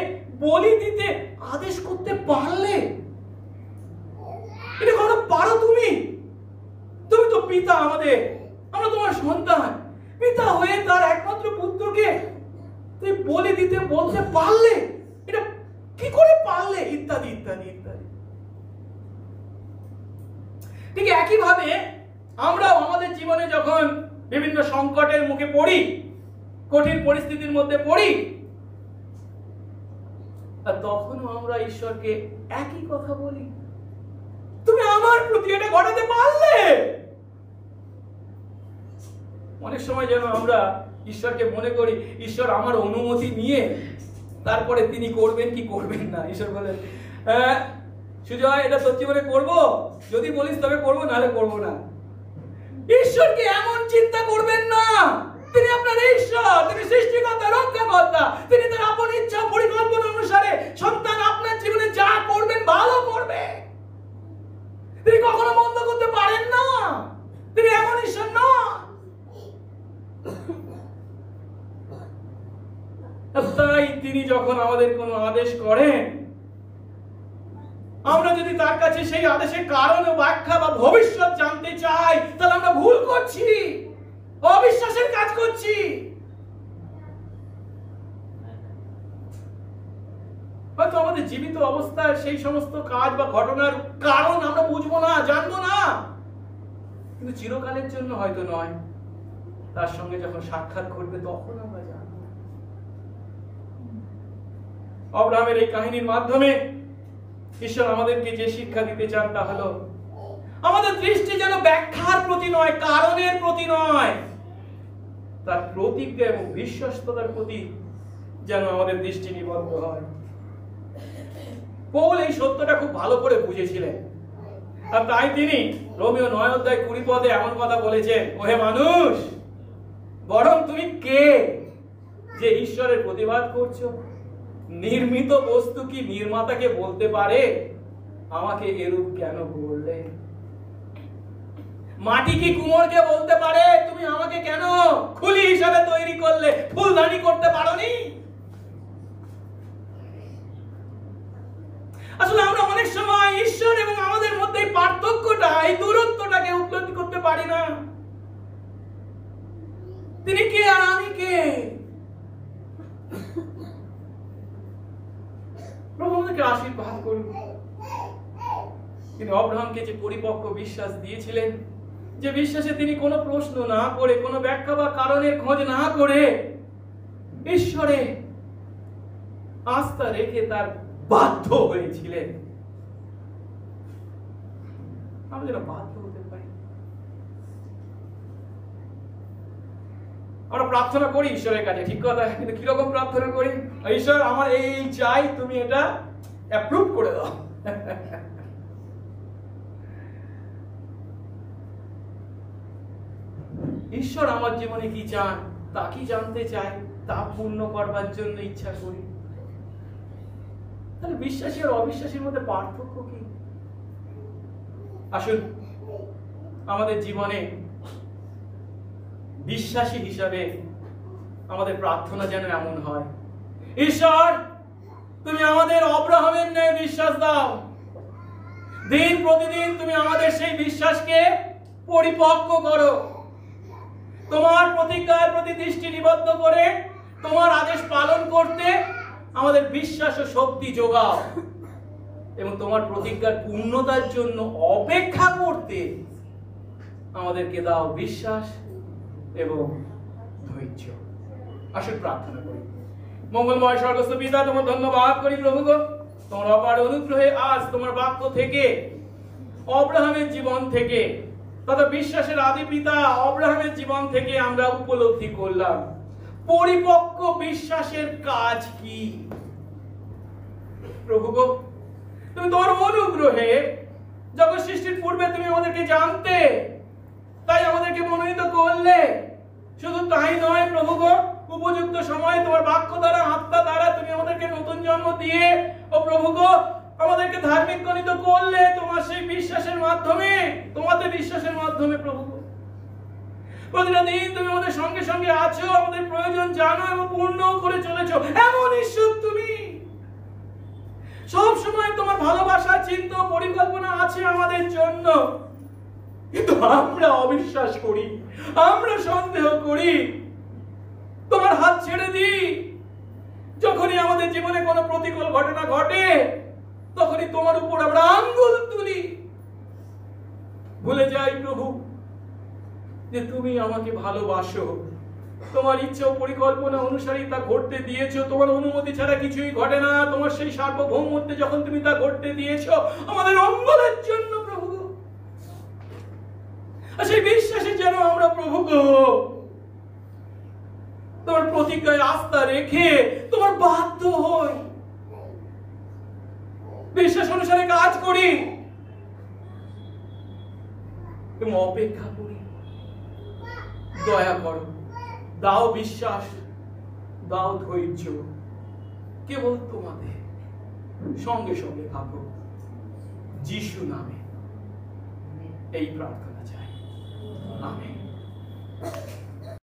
বলি দিতে আদেশ করতে পারলে? এটা কখনো পারো তুমি? তুমি তো পিতা আমাদের, আমরা তোমার সন্তান, পিতা হয়ে তার একমাত্র পুত্রকে তুমি বলি দিতে বলতে পারলে? এটা কি করে পারলে? ইত্যাদি ইত্যাদি ইত্যাদি। ঠিক একই ভাবে আমরাও আমাদের জীবনে যখন বিভিন্ন সংকটের মুখে পড়ি, কঠিন পরিস্থিতির মধ্যে পড়ি, আর তখনও আমরা ঈশ্বরকে একই কথা বলি, তুমি আমার প্রতি এটা ঘটাতে পারলে? অনেক সময় যেন আমরা ঈশ্বরকে মনে করি ঈশ্বর আমার অনুমতি নিয়ে তারপরে তিনি করবেন কি করবেন না। ঈশ্বর বলেন, হ্যাঁ সুজয় এটা তোর জীবনে করবো, যদি বলিস তবে করবো, নাহলে করবো না। ঈশ্বরকে এমন চিন্তা করবেন না। তিনি আপনার ঈশ্বর, তিনি সৃষ্টিকর্তা, রক্ষাকর্তা। তিনি তার আপন ইচ্ছা পরিকল্পনা অনুসারে সন্তান আপনার জীবনে যা করবেন ভালো করবে। তিনি কখনো বন্ধ করতে পারেন না। তিনি এমন ঈশ্বর না। তাই তিনি যখন আমাদের কোনো আদেশ করেন, আমরা যদি তার কাছে সেই আদেশের কারণ ও ব্যাখ্যা বা ভবিষ্যৎ জানতে চাই, তাহলে আমরা ভুল করছি, অবিশ্বাসের কাজ করছি। হয়তো আমাদের জীবিত অবস্থায় সেই সমস্ত কাজ বা ঘটনার কারণ আমরা বুঝবো না, জানবো না, কিন্তু চিরকালের জন্য হয়তো নয়, তার সঙ্গে যখন সাক্ষাৎ ঘটবে তখন আমরা জানবো। আব্রাহামের এই কাহিনীর মাধ্যমে ঈশ্বর আমাদেরকে যে শিক্ষা দিতে চান তা হলো আমাদের দৃষ্টি যেন ব্যাখ্যার প্রতি নয়, কারণের প্রতি নয়, তার প্রতিজ্ঞা এবং বিশ্বস্ততার প্রতি যেন আমাদের দৃষ্টি নিবদ্ধ হয়। পৌল এই সত্যটা খুব ভালো করে বুঝেছিলেন, আর তাই তিনি রোমীয় 9 অধ্যায় 20 পদে এমন কথা বলেছেন, ওহে মানুষ, বরং তুমি কে যে ঈশ্বরের প্রতিবাদ করছো? নির্মিত বস্তু কি নির্মাতাকে বলতে পারে, আমাকে এরূপ কেন করলে? মাটি কি কুমোরকে বলতে পারে, তুমি আমাকে কেন খুলি হিসাবে তৈরি করলে, ফুলদানি করতে পারোনি? আসলে আমরা অনেক সময় ঈশ্বর এবং আমাদের মধ্যে এই পার্থক্যটা, এই দূরত্বটাকে উপলব্ধি করতে পারি না। তিনি কে আর আমি কে? প্রভু আমাদেরকে আশীর্বাদ করুন। তিনি আব্রাহামকে যে পরিপক্ক বিশ্বাস দিয়েছিলেন, যে বিশ্বাসে তিনি কোনো প্রশ্ন না করে, কোনো ব্যাখ্যা বা কারণের খোঁজ না করে ঈশ্বরে আস্থা রেখে তার বাধ্য হয়েছিলেন, আমরা যেন বাধ্য হতে পারি। আমরা প্রার্থনা করি ঈশ্বরের কাছে, ঠিক কথা, কিন্তু কিরকম প্রার্থনা করি? ঈশ্বর আমার এই চাই, তুমি এটা অ্যাপ্রুভ করে দাও। ঈশ্বর আমার জীবনে কি চান তা কি জানতে চাই, তা পূর্ণ করবার জন্য ইচ্ছা করি। তাহলে বিশ্বাসী আর অবিশ্বাসীর মধ্যে পার্থক্য কি? আসুন আমাদের জীবনে বিশ্বাসী হিসাবে আমাদের প্রার্থনা যেন এমন হয়, ঈশ্বর তুমি আমাদের অব্রাহামের ন্যায় বিশ্বাস দাও। দিন প্রতিদিন তুমি আমাদের সেই বিশ্বাসকে পরিপক্ক করো। তোমার প্রতিজ্ঞার প্রতি দৃষ্টি নিবদ্ধ করে তোমার আদেশ পালন করতে আমাদের বিশ্বাস ও শক্তি যোগাও, এবং তোমার প্রতিজ্ঞার পূর্ণতার জন্য অপেক্ষা করতে আমাদেরকে দাও বিশ্বাস এবং ধৈর্য। আসুন প্রার্থনা করি। মঙ্গলময় স্বর্গস্থ পিতা, তোমার ধন্যবাদ করি প্রভু গো, তোমার অপার অনুগ্রহে আজ তোমার বাক্য থেকে, অব্রাহামের জীবন থেকে তথা বিশ্বাসের আদি পিতা অব্রাহামের জীবন থেকে আমরা উপলব্ধি করলাম পরিপক্ক বিশ্বাসের কাজ কি। প্রভু গো, তুমি তোমার অনুগ্রহে জগৎ সৃষ্টির পূর্বে তুমি আমাদেরকে জানতে, তাই আমাদেরকে মনোনীত করলে। শুধু তাই নয় প্রভু গো, উপযুক্ত সময়ে তোমার বাক্য দ্বারা, আত্মা দ্বারা তুমি আমাদেরকে নতুন জন্ম দিয়ে ও প্রভু গো আমাদেরকে ধার্মিক গণিত করলে তোমার সেই বিশ্বাসের মাধ্যমে, তোমাদের বিশ্বাসের মাধ্যমে প্রভু গো। প্রতিটা দিন তুমি আমাদের সঙ্গে সঙ্গে আছো, আমাদের প্রয়োজন জানো এবং পূর্ণ করে চলেছো। এমন ঈশ্বর তুমি, সব সময় তোমার ভালোবাসা, চিন্তা, পরিকল্পনা আছে আমাদের জন্য। কিন্তু আমরা অবিশ্বাস করি, আমরা সন্দেহ করি, তোমার হাত ছেড়ে দিই। যখনই আমাদের জীবনে কোনো প্রতিকূল ঘটনা ঘটে তখনই তোমার উপর আমরা আঙ্গুল তুলি। ভুলে যাই প্রভু যে তুমি আমাকে ভালোবাসো, তোমার ইচ্ছা ও পরিকল্পনা অনুসারে তা ঘটতে দিয়েছো। তোমার অনুমতি ছাড়া কিছুই ঘটে না। তোমার সেই সার্বভৌমত্বে যখন তুমি তা ঘটতে দিয়েছো আমাদের মঙ্গলের জন্য প্রভু, আর সেই বিশ্বাসে যেন আমরা প্রভু গো তোমার প্রতিজ্ঞায় আস্থা রেখে তোমার বাধ্য হই, বিশ্বাস অনুসারে কাজ করি এবং অপেক্ষা করি। দয়া করো, দাও বিশ্বাস, দাও ধৈর্য, কেবল তোমাদের সঙ্গে সঙ্গে থাকো। যিশু নামে এই প্রার্থনা চাই, আমেন।